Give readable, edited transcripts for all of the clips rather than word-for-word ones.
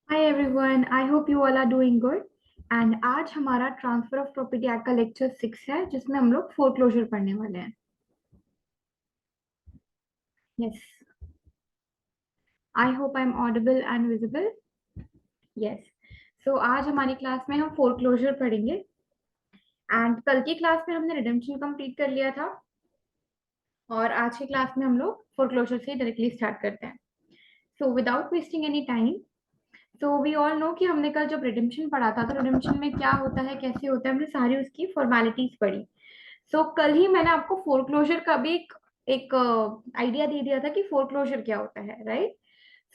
Hi everyone, I hope you all are doing good. And आज हमारा transfer of property act का lecture 6 है, जिसमें हम लोग फोरक्लोजर पढ़ने वाले हैं। Yes, I hope I am audible and visible. Yes, so आज हमारी क्लास में हम फोरक्लोजर पढ़ेंगे। एंड कल की क्लास में हमने रिडेम्पशन कंप्लीट कर लिया था, और आज की क्लास में हम लोग फोरक्लोजर से डायरेक्टली स्टार्ट करते हैं। So without wasting any time, तो वी ऑल नो कि हमने कल जब रिडेम्पशन पढ़ा था, तो रिडेम्पशन में क्या होता है, कैसे होता है, हमने सारी उसकी फॉर्मेलिटीज पढ़ी। सो कल ही मैंने आपको फोरक्लोजर का भी एक आइडिया दे दिया था कि फोरक्लोजर क्या होता है, राइट।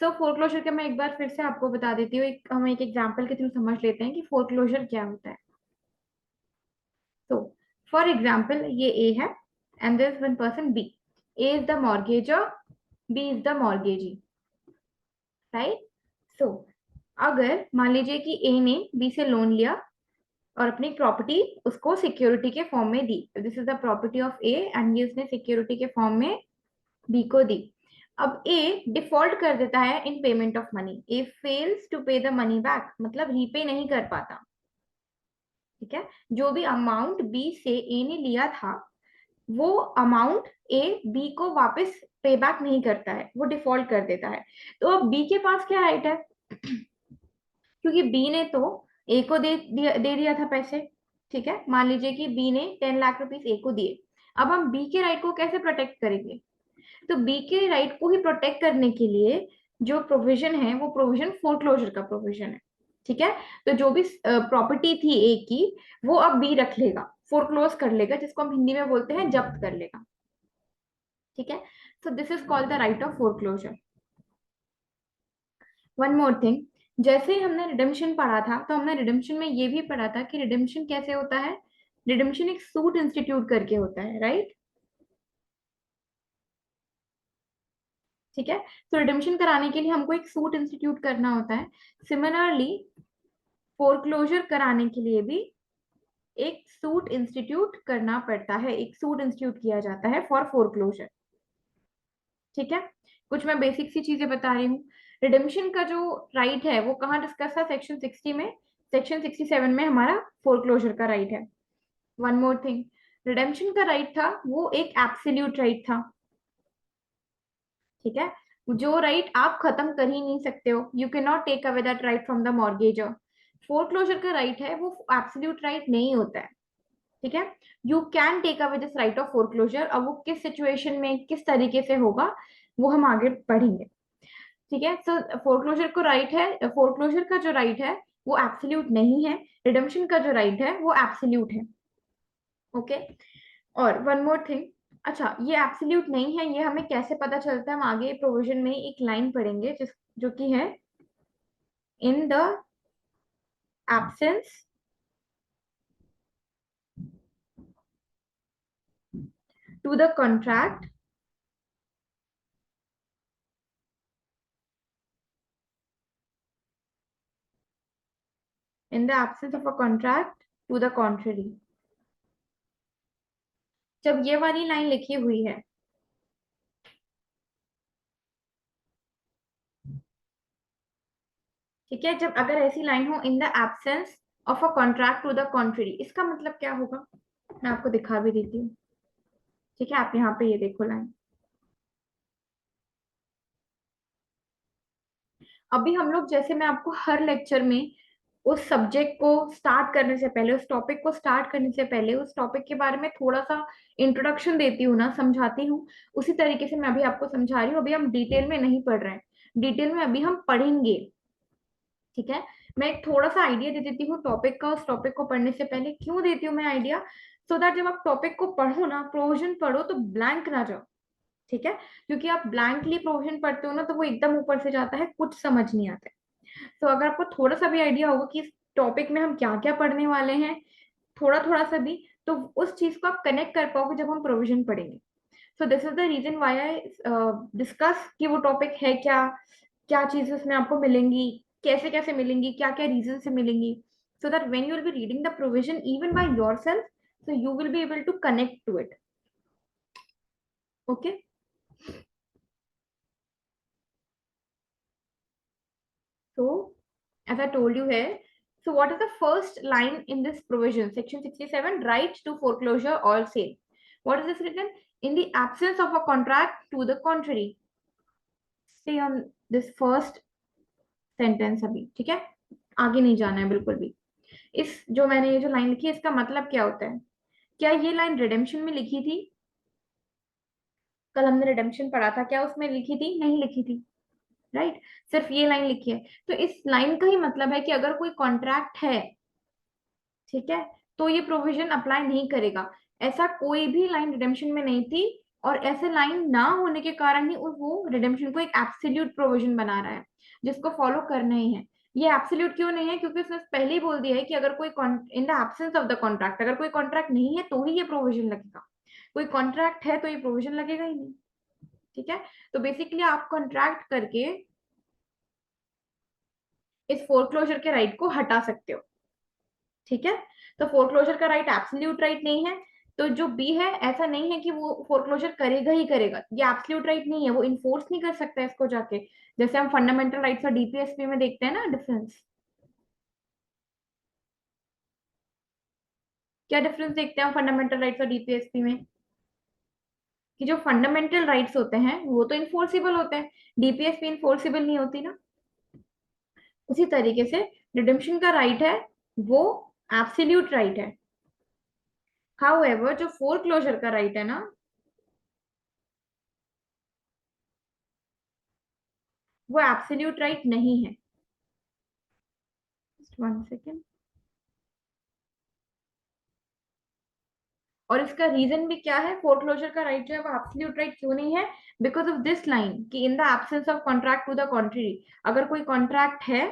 सो फोरक्लोजर का मैं एक बार फिर से आपको बता देती हूँ। हम एक एग्जांपल के थ्रू समझ लेते हैं कि फोरक्लोजर क्या होता है। तो फॉर एग्जांपल, ये ए है and this one person B. A is the mortgagor, B is the mortgagee, right. So अगर मान लीजिए कि ए ने बी से लोन लिया और अपनी प्रॉपर्टी उसको सिक्योरिटी के फॉर्म में दी। This is the property of A and ये उसने सिक्योरिटी के फॉर्म में बी को दी। अब ए डिफॉल्ट कर देता है in payment of money. A fails to pay the money back, मतलब रीपे नहीं कर पाता। ठीक है, जो भी अमाउंट बी से ए ने लिया था, वो अमाउंट ए बी को वापस पे बैक नहीं करता है, वो डिफॉल्ट कर देता है। तो अब बी के पास क्या राइट है? क्योंकि बी ने तो ए को दे दिया था पैसे। ठीक है, मान लीजिए कि बी ने 10 लाख रुपीस ए को दिए। अब हम बी के राइट को कैसे प्रोटेक्ट करेंगे? तो बी के राइट को ही प्रोटेक्ट करने के लिए जो प्रोविजन है, वो प्रोविजन फोरक्लोजर का प्रोविजन है। ठीक है, तो जो भी प्रॉपर्टी थी ए की, वो अब बी रख लेगा, फोरक्लोज कर लेगा, जिसको हम हिंदी में बोलते हैं जब्त कर लेगा। ठीक है, सो this is called the right of foreclosure. One more thing, जैसे ही हमने रिडेम्पशन पढ़ा था, तो हमने रिडेम्पशन में ये भी पढ़ा था कि रिडेम्पशन कैसे होता है। रिडेम्पशन एक सूट इंस्टीट्यूट करके होता है, राइट। ठीक है, तो रिडेम्पशन कराने के लिए हमको एक सूट इंस्टीट्यूट करना होता है। सिमिलरली फोरक्लोजर कराने के लिए भी एक सूट इंस्टीट्यूट करना पड़ता है, एक सूट इंस्टीट्यूट किया जाता है फॉर फोरक्लोजर। ठीक है, कुछ मैं बेसिक सी चीजें बता रही हूँ। रिडेम्पशन का जो राइट है वो कहाँ डिस्कस था? सेक्शन 60 में। सेक्शन 67 में हमारा फोरक्लोजर का राइट है। वन मोर थिंग, रिडेम्पशन का राइट था वो एक एब्सोल्यूट राइट था। ठीक है, जो राइट आप खत्म कर ही नहीं सकते हो, you can not take away that right from the mortgager. Foreclosure का राइट है वो एब्सोल्यूट राइट नहीं होता है। ठीक है, you can take away this right of foreclosure. अब वो किस सिचुएशन में किस तरीके से होगा, वो हम आगे पढ़ेंगे। ठीक है, सो फोरक्लोजर को राइट है, फोरक्लोजर का जो राइट है वो एब्सोल्यूट नहीं है। रिडेम्पशन का जो राइट है वो एब्सोल्यूट है। ओके, और वन मोर थिंग, अच्छा ये एब्सोल्यूट नहीं है, ये हमें कैसे पता चलता है? हम आगे प्रोविजन में एक लाइन पढ़ेंगे जो कि है in the absence to the contract, in the absence of a contract to the contrary. जब ये वाली लाइन लिखी हुई है, ठीक है, जब अगर ऐसी लाइन हो in the absence of a contract to the contrary, इसका मतलब क्या होगा? मैं आपको दिखा भी देती हूँ। ठीक है, आप यहाँ पे ये देखो लाइन। अभी हम लोग, जैसे मैं आपको हर लेक्चर में उस सब्जेक्ट को स्टार्ट करने से पहले, उस टॉपिक को स्टार्ट करने से पहले, उस टॉपिक के बारे में थोड़ा सा इंट्रोडक्शन देती हूँ ना, समझाती हूँ, उसी तरीके से मैं अभी आपको समझा रही हूँ। अभी हम डिटेल में नहीं पढ़ रहे हैं, डिटेल में अभी हम पढ़ेंगे। ठीक है, मैं एक थोड़ा सा आइडिया दे देती हूँ टॉपिक का। उस टॉपिक को पढ़ने से पहले क्यों देती हूँ मैं आइडिया? सो दैट जब आप टॉपिक को पढ़ो ना, प्रोविजन पढ़ो, तो ब्लैंक ना जाओ। ठीक है, क्योंकि आप ब्लैंकली प्रोविजन पढ़ते हो ना, तो वो एकदम ऊपर से जाता है, कुछ समझ नहीं आता है। तो अगर आपको थोड़ा सा भी आइडिया होगा कि इस टॉपिक में हम क्या क्या पढ़ने वाले हैं, थोड़ा थोड़ा सा भी, तो उस चीज को आप कनेक्ट कर पाओगे जब हम प्रोविजन पढ़ेंगे। So this is the reason why I discuss कि वो टॉपिक है क्या, क्या चीजें उसमें आपको मिलेंगी, कैसे कैसे मिलेंगी, क्या क्या रीजन से मिलेंगी, so that when you will be reading the provision even by yourself, so you will be able to connect to it. Okay, so as I told you here. So what is the first line in this provision? Section 67, right to foreclosure or sale. What is this written? In the absence of a contract to the contrary. Stay on this first sentence अभी, ठीक है? आगे नहीं जाना है बिल्कुल भी. इस जो मैंने ये जो लाइन लिखी है इसका मतलब क्या होता है? क्या ये लाइन रिडेम्पशन में लिखी थी? कल हमने रिडेम्पशन पढ़ा था, क्या उसमें लिखी थी? नहीं लिखी थी, राइट? सिर्फ ये लाइन लिखी है. तो इस लाइन का ही मतलब है कि अगर कोई कॉन्ट्रैक्ट है, ठीक है, तो ये प्रोविजन अप्लाई नहीं करेगा. ऐसा कोई भी लाइन रिडेम्पशन में नहीं थी, और ऐसे लाइन ना होने के कारण ही वो रिडेम्पशन को एक एब्सोल्यूट प्रोविजन बना रहा है जिसको फॉलो करना ही है. ये एब्सोल्यूट क्यों नहीं है? क्योंकि उसने पहले ही बोल दिया है कि अगर कोई इन the absence of the contract, अगर कोई कॉन्ट्रैक्ट नहीं है तो ही ये प्रोविजन लगेगा. कोई कॉन्ट्रैक्ट है तो ये प्रोविजन लगेगा ही नहीं. ठीक है, तो बेसिकली आप कॉन्ट्रैक्ट करके इस फोरक्लोजर के राइट को हटा सकते हो. ठीक है, तो फोरक्लोजर का राइट एब्सोल्यूट राइट नहीं है. तो जो बी है, ऐसा नहीं है कि वो फोरक्लोजर करेगा ही करेगा, ये एब्सोल्यूट राइट नहीं है, वो इन्फोर्स नहीं कर सकता इसको जाके. जैसे हम फंडामेंटल राइट्स और डीपीएसपी में देखते हैं ना डिफरेंस. क्या डिफरेंस देखते हैं हम फंडामेंटल राइट्स और डीपीएसपी में? कि जो फंडामेंटल राइट्स होते हैं वो तो इन्फोर्सिबल होते हैं, डीपीएसपी इन्फोर्सिबल नहीं होती ना. उसी तरीके से रिडेम्पशन का राइट है वो एब्सोल्यूट राइट है. हाउएवर जो फोरक्लोजर का राइट है ना, वो एब्सोल्यूट राइट नहीं है. Just one second. और इसका रीजन भी क्या है? फोरक्लोजर का राइट जो है वो एब्सोल्यूट राइट क्यों नहीं है? बिकॉज ऑफ दिस लाइन कि in the absence of contract to the contrary. अगर कोई कॉन्ट्रैक्ट है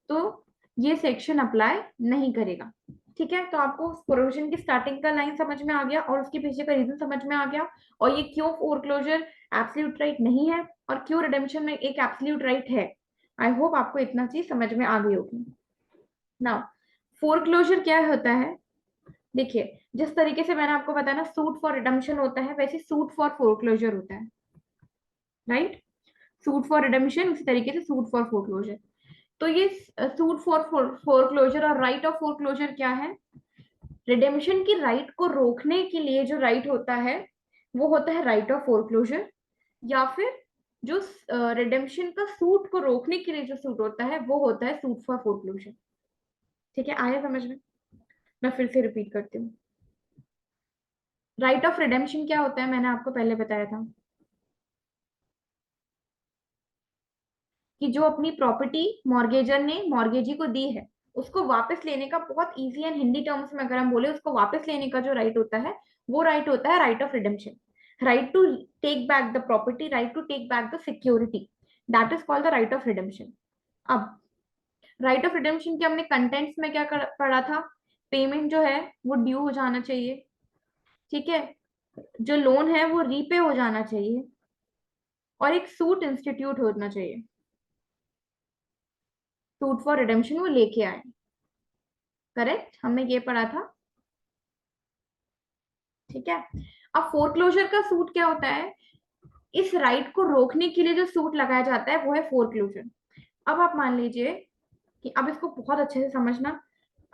तो ये सेक्शन अप्लाई नहीं करेगा. ठीक है, तो आपको प्रोविजन की स्टार्टिंग का लाइन समझ में आ गया और उसके पीछे का रीजन समझ में आ गया, और ये क्यों फोरक्लोजर एब्सोल्यूट राइट नहीं है और क्यों रिडेम्पशन में एक एब्सोल्यूट राइट है. आई होप आपको इतना चीज समझ में आ गई होगी. नाउ फोरक्लोजर क्या होता है? देखिए, जिस तरीके से मैंने आपको बताया ना सूट फॉर रिडेम्पशन होता है, वैसे सूट फॉर फोरक्लोजर होता है, राइट? सूट फॉर रिडेम्पशन उसी तरीके से सूट फॉर फोरक्लोजर. तो ये सूट फॉर फोरक्लोजर और राइट ऑफ फोरक्लोजर क्या है? रिडेम्पशन की राइट को रोकने के लिए जो राइट होता है वो होता है राइट ऑफ फोरक्लोजर, या फिर जो रिडेम्पशन का सूट को रोकने के लिए जो सूट होता है वो होता है सूट फॉर फोरक्लोजर. ठीक है, आया समझ में? मैं फिर से रिपीट करती हूँ. राइट ऑफ रिडेम्पशन क्या होता है? मैंने आपको पहले बताया था कि जो अपनी प्रॉपर्टी मॉर्गेजर ने मॉर्गेजी को दी है उसको वापस लेने का, बहुत इजी एंड हिंदी टर्म्स में अगर हम बोले, उसको वापस लेने का जो राइट होता है वो राइट होता है right of redemption. Right to take back the property, right to take back the security, that is called the right of redemption. अब राइट ऑफ रिडेम्पशन के हमने कंटेंट्स में क्या पढ़ा था? पेमेंट जो है वो ड्यू हो जाना चाहिए, ठीक है, जो लोन है वो रीपे हो जाना चाहिए, और एक सूट इंस्टीट्यूट होना चाहिए. सूट फॉर रिडेम्पशन वो लेके आए, करेक्ट, हमने ये पढ़ा था. ठीक है, अब फोरक्लोजर का सूट क्या होता है? इस राइट को रोकने के लिए जो सूट लगाया जाता है वो है फोरक्लोजर. अब आप मान लीजिए कि अब इसको बहुत अच्छे से समझना,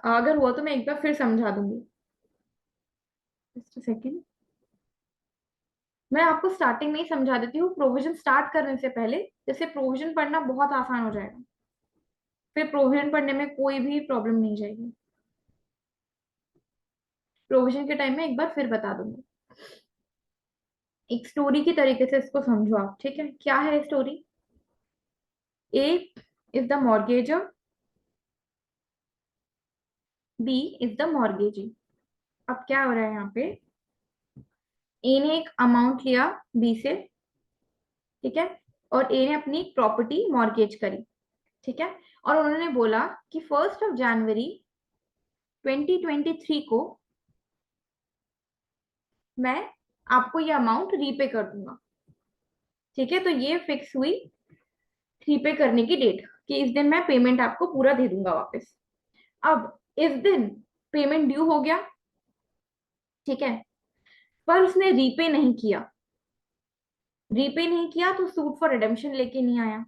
अगर हुआ तो मैं एक बार फिर समझा दूंगी. जस्ट सेकेंड, मैं आपको स्टार्टिंग में ही समझा देती हूँ प्रोविजन स्टार्ट करने से पहले, जैसे प्रोविजन पढ़ना बहुत आसान हो जाएगा, फिर प्रोविजन पढ़ने में कोई भी प्रॉब्लम नहीं जाएगी. प्रोविजन के टाइम में एक बार फिर बता दूंगी, एक स्टोरी की तरीके से इसको समझो आप. ठीक है, क्या है story? A is the mortgagor, B is the mortgagee. अब क्या हो रहा है यहाँ पे? ए ने एक अमाउंट लिया बी से, ठीक है, और ए ने अपनी प्रॉपर्टी मॉर्गेज करी, ठीक है, और उन्होंने बोला कि 1 जनवरी 2023 को मैं आपको ये अमाउंट रीपे कर दूंगा. ठीक है, तो ये फिक्स हुई रीपे करने की डेट कि इस दिन मैं पेमेंट आपको पूरा दे दूंगा वापस. अब इस दिन पेमेंट ड्यू हो गया, ठीक है, पर उसने रीपे नहीं किया. रीपे नहीं किया तो सूट फॉर रिडेम्पशन लेके नहीं आया.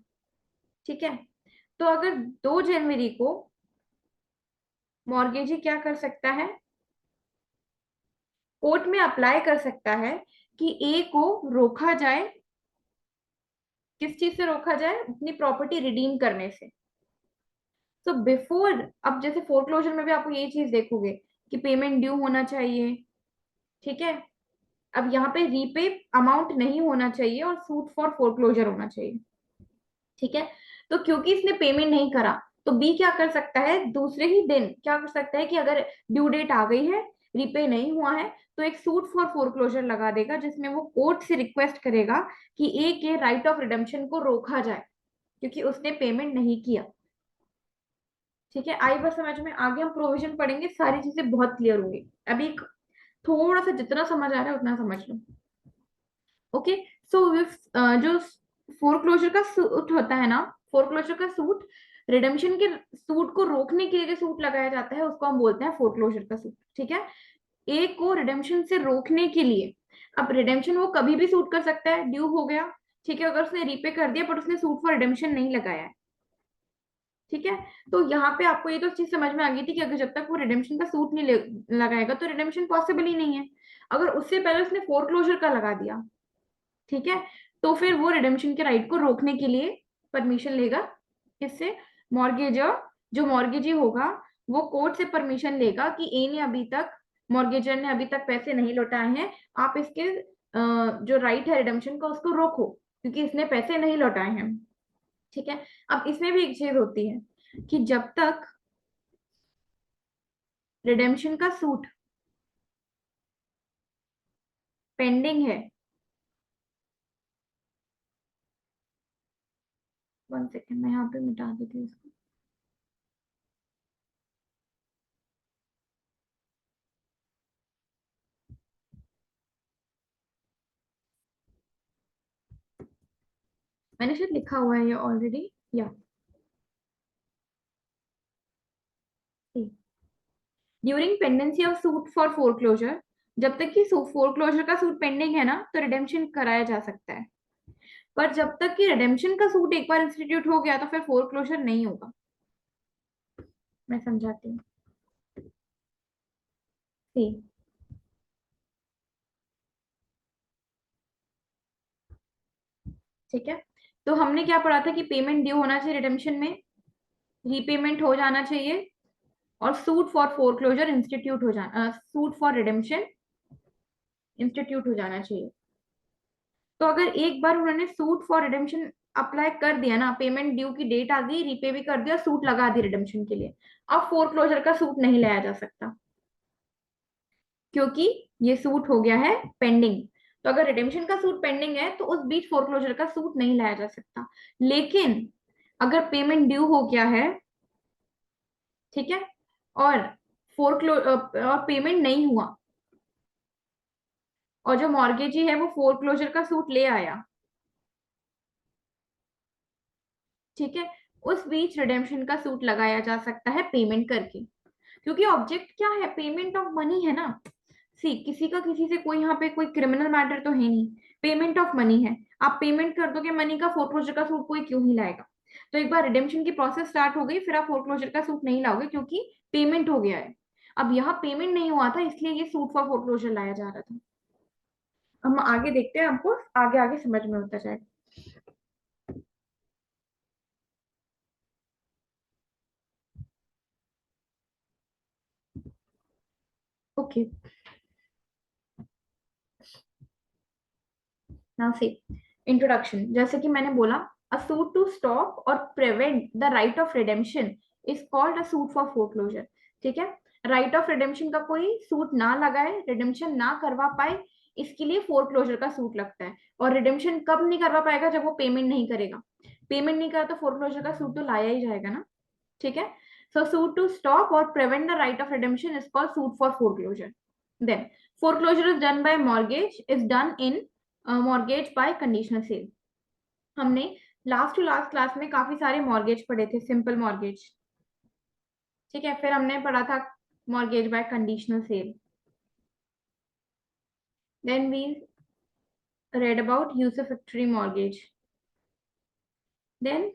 ठीक है, तो अगर 2 जनवरी को मॉर्गेजी क्या कर सकता है, कोर्ट में अप्लाई कर सकता है कि ए को रोका जाए, किस चीज से रोका जाए, अपनी प्रॉपर्टी रिडीम करने से। तो बिफोर, अब जैसे फोरक्लोजर में भी आपको ये चीज देखोगे कि पेमेंट ड्यू होना चाहिए, ठीक है। अब यहाँ पे रीपे अमाउंट नहीं होना चाहिए और सूट फॉर फोरक्लोजर होना चाहिए, ठीक है। तो क्योंकि इसने पेमेंट नहीं करा, तो बी क्या कर सकता है, दूसरे ही दिन क्या कर सकता है कि अगर ड्यू डेट आ गई है, रीपे नहीं हुआ है, तो एक सूट फॉर फोरक्लोजर लगा देगा, जिसमें वो कोर्ट से रिक्वेस्ट करेगा कि ए के राइट ऑफ रिडेम्पशन को रोका जाए क्योंकि उसने पेमेंट नहीं किया, ठीक है। आई बात समझ में, आगे हम प्रोविजन पढ़ेंगे, सारी चीजें बहुत क्लियर होंगी। अभी थोड़ा सा जितना समझ आ रहा है उतना समझ लो, ओके। सो जो फोरक्लोजर का सूट होता है ना, फोरक्लोजर का सूट, रिडेम्पशन के सूट को रोकने के लिए जो सूट लगाया जाता है उसको हम बोलते हैं फोरक्लोजर का सूट, ठीक है। ए को रिडेम्पशन से रोकने के लिए, अब रिडेम्पशन वो कभी भी सूट कर सकता है, ड्यू हो गया, ठीक है, अगर उसने रीपे कर दिया पर उसने सूट फॉर रिडेम्पशन नहीं लगाया है, ठीक है। तो यहाँ पे आपको ये तो चीज समझ में आ गई थी कि अगर जब तक वो रिडेम्पशन का सूट नहीं लगाएगा तो रिडेम्पशन पॉसिबल ही नहीं है। अगर उससे पहले उसने फोरक्लोजर का लगा दिया, ठीक है, तो फिर वो रिडेम्पशन के राइट को रोकने के लिए परमिशन लेगा, किससे, मॉर्गेजर। जो मॉर्गेजी होगा वो कोर्ट से परमिशन लेगा कि ए ने अभी तक, मॉर्गेजर ने अभी तक पैसे नहीं लौटाए हैं, आप इसके जो राइट है रिडेम्पशन का उसको रोको क्योंकि इसने पैसे नहीं लौटाए हैं, ठीक है। अब इसमें भी एक चीज होती है कि जब तक रिडेम्पशन का सूट पेंडिंग है, 1 सेकेंड मैं यहाँ पे मिटा देती हूँ इसको। मैंने शायद लिखा हुआ है ये ऑलरेडी, या during pendency of suit for foreclosure, जब तक कि फोरक्लोजर का सूट पेंडिंग है ना तो रिडेम्पशन कराया जा सकता है, पर जब तक कि रिडेम्पशन का सूट एक बार इंस्टीट्यूट हो गया तो फिर फोरक्लोजर नहीं होगा। मैं समझाती हूँ, सी, ठीक है। तो हमने क्या पढ़ा था कि पेमेंट ड्यू होना चाहिए रिडेम्पशन में, रीपेमेंट हो जाना चाहिए, और सूट फॉर फोरक्लोजर इंस्टीट्यूट हो जाना, सूट फॉर रिडेम्पशन इंस्टीट्यूट हो जाना चाहिए। तो अगर एक बार उन्होंने सूट फॉर रिडेम्पशन अप्लाई कर दिया ना, पेमेंट ड्यू की डेट आ गई, रीपे भी कर दिया, सूट लगा दी रिडेम्पशन के लिए, अब फोरक्लोजर का सूट नहीं लाया जा सकता क्योंकि ये सूट हो गया है पेंडिंग। तो अगर रिडेम्पशन का सूट पेंडिंग है तो उस बीच फोरक्लोजर का सूट नहीं लाया जा सकता। लेकिन अगर पेमेंट ड्यू हो गया है, ठीक है, और फोरक्लो और पेमेंट नहीं हुआ, और जो मॉर्गेजी है वो फोरक्लोजर का सूट ले आया, ठीक है, उस बीच रिडेम्पशन का सूट लगाया जा सकता है पेमेंट करके, क्योंकि ऑब्जेक्ट क्या है, पेमेंट ऑफ मनी है ना। सी, किसी का किसी से कोई यहाँ पे कोई क्रिमिनल मैटर तो है नहीं, पेमेंट ऑफ मनी है, आप पेमेंट कर दोगे मनी का, फोरक्लोजर का सूट कोई क्यों ही लाएगा। तो एक बार रिडेम्पशन की प्रोसेस स्टार्ट हो गई फिर आप फोरक्लोजर का सूट नहीं लाओगे क्योंकि पेमेंट हो गया है। अब यहाँ पेमेंट नहीं हुआ था इसलिए ये सूट फॉर फोरक्लोजर लाया जा रहा था। हम आगे देखते हैं, हमको आगे आगे समझ में होता जाएगा। Okay, now see, introduction. जैसे कि मैंने बोला, अ सूट टू स्टॉप और prevent the right of redemption is called a suit for foreclosure, ठीक है। राइट ऑफ रिडेम्पशन का कोई सूट ना लगाए, रिडेम्पशन ना करवा पाए, इसके लिए फोरक्लोजर का सूट लगता है। और रिडेम्पशन कब नहीं करवा पाएगा, जब वो पेमेंट नहीं करेगा, पेमेंट नहीं करा तो फोरक्लोजर का सूट तो लाया ही जाएगा ना, ठीक है। सो सूट टू स्टॉप और prevent the right of redemption is called suit for foreclosure. Then foreclosure is done by mortgage is done in mortgage by conditional sale। हमने लास्ट टू लास्ट क्लास में काफी सारे mortgage पढ़े थे, simple mortgage, ठीक है, फिर हमने पढ़ा था mortgage by conditional sale, then we read about usufructuary mortgage, then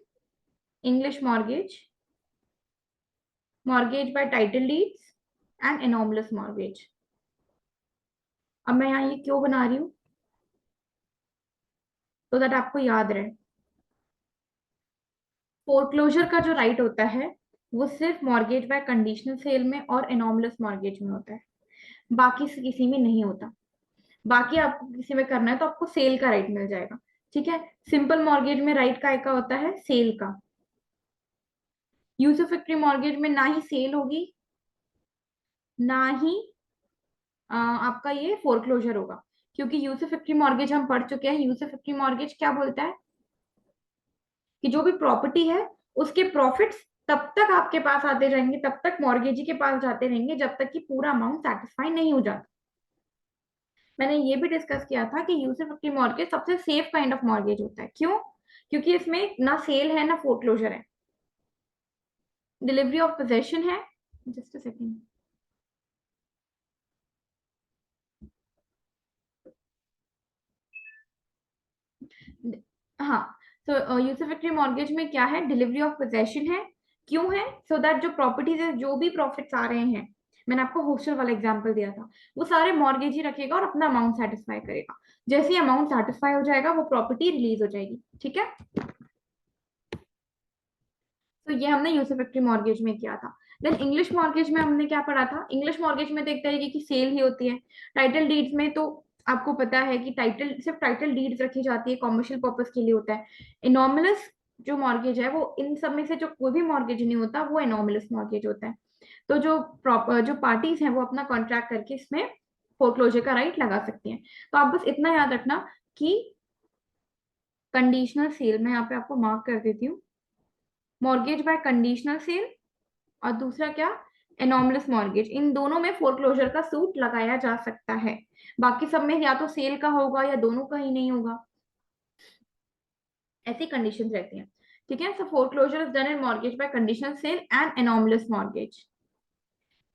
English mortgage, mortgage by title deeds and anomalous mortgage. अब मैं यहाँ ये क्यों बना रही हूँ, तो दैट आपको याद रहे। फोरक्लोजर का जो राइट होता है वो सिर्फ मॉर्गेज बाय कंडीशनल सेल में और एनॉमलस मॉर्गेज में होता है, बाकी से किसी में नहीं होता। बाकी आपको किसी में करना है तो आपको सेल का राइट मिल जाएगा। ठीक है, सिंपल मॉर्गेज में राइट काय का होता है, सेल का। यूसुफैक्टरी मॉर्गेज में ना ही सेल होगी, ना ही आपका ये फोरक्लोजर होगा, क्योंकि यूसुफैक्टरी मॉर्गेज हम पढ़ चुके हैं। यूसुफैक्टरी मॉर्गेज क्या बोलता है कि जो भी प्रॉपर्टी है उसके प्रॉफिट्स तब तक आपके पास आते जाएंगे, तब तक मॉर्गेजी के पास जाते रहेंगे जब तक कि पूरा अमाउंट सेटिस्फाई नहीं हो जाता। मैंने ये भी डिस्कस किया था कि यूसुफैक्टरी मॉर्गेज सबसे सेफ काइंड ऑफ मॉर्गेज होता है। क्यों? क्योंकि इसमें ना सेल है ना फोरक्लोजर है, डिलीवरी ऑफ पोजेशन है। Just a second. हाँ, तो यूसुफैक्टरी मॉर्गेज में क्या है, डिलीवरी ऑफ पोजेशन है। क्यों है? सो दैट जो प्रॉपर्टीज है, जो भी प्रॉफिट्स आ रहे हैं, मैंने आपको हॉस्टल वाला एग्जांपल दिया था, वो सारे मॉर्गेज ही रखेगा और अपना अमाउंट सेटिस्फाई करेगा। जैसे ही अमाउंट सेटिस्फाई हो जाएगा वो प्रॉपर्टी रिलीज हो जाएगी। ठीक है, तो ये हमने यूसुफैक्टरी मॉर्गेज में किया था। देन इंग्लिश मॉर्गेज में हमने क्या पढ़ा था, इंग्लिश मॉर्गेज में तो एक तरीके की सेल ही होती है। टाइटल डीड्स में तो आपको पता है कि टाइटल, सिर्फ टाइटल डीड्स रखी जाती है, कॉमर्शियल पर्पस के लिए होता है। इनॉमिनस जो मॉर्गेज है, वो इन सब में से जो कोई भी मॉर्गेज नहीं होता वो इनॉमिनस मॉर्गेज होता है। तो जो प्रॉपर जो पार्टीज हैं वो अपना कॉन्ट्रैक्ट करके इसमें फोरक्लोजर का राइट लगा सकती हैं। तो आप बस इतना याद रखना कि कंडीशनल सेल, मैं यहाँ पे आपको मार्क कर देती हूँ, मॉर्गेज बाय कंडीशनल सेल, और दूसरा क्या, एनॉमलस मॉर्गेज, इन दोनों में फोरक्लोजर का सूट लगाया जा सकता है। बाकी सब में या तो सेल का होगा या दोनों का ही नहीं होगा, ऐसी कंडीशन रहती हैं। ठीक है, so foreclosure is done in mortgage by conditional sale and anomalous mortgage.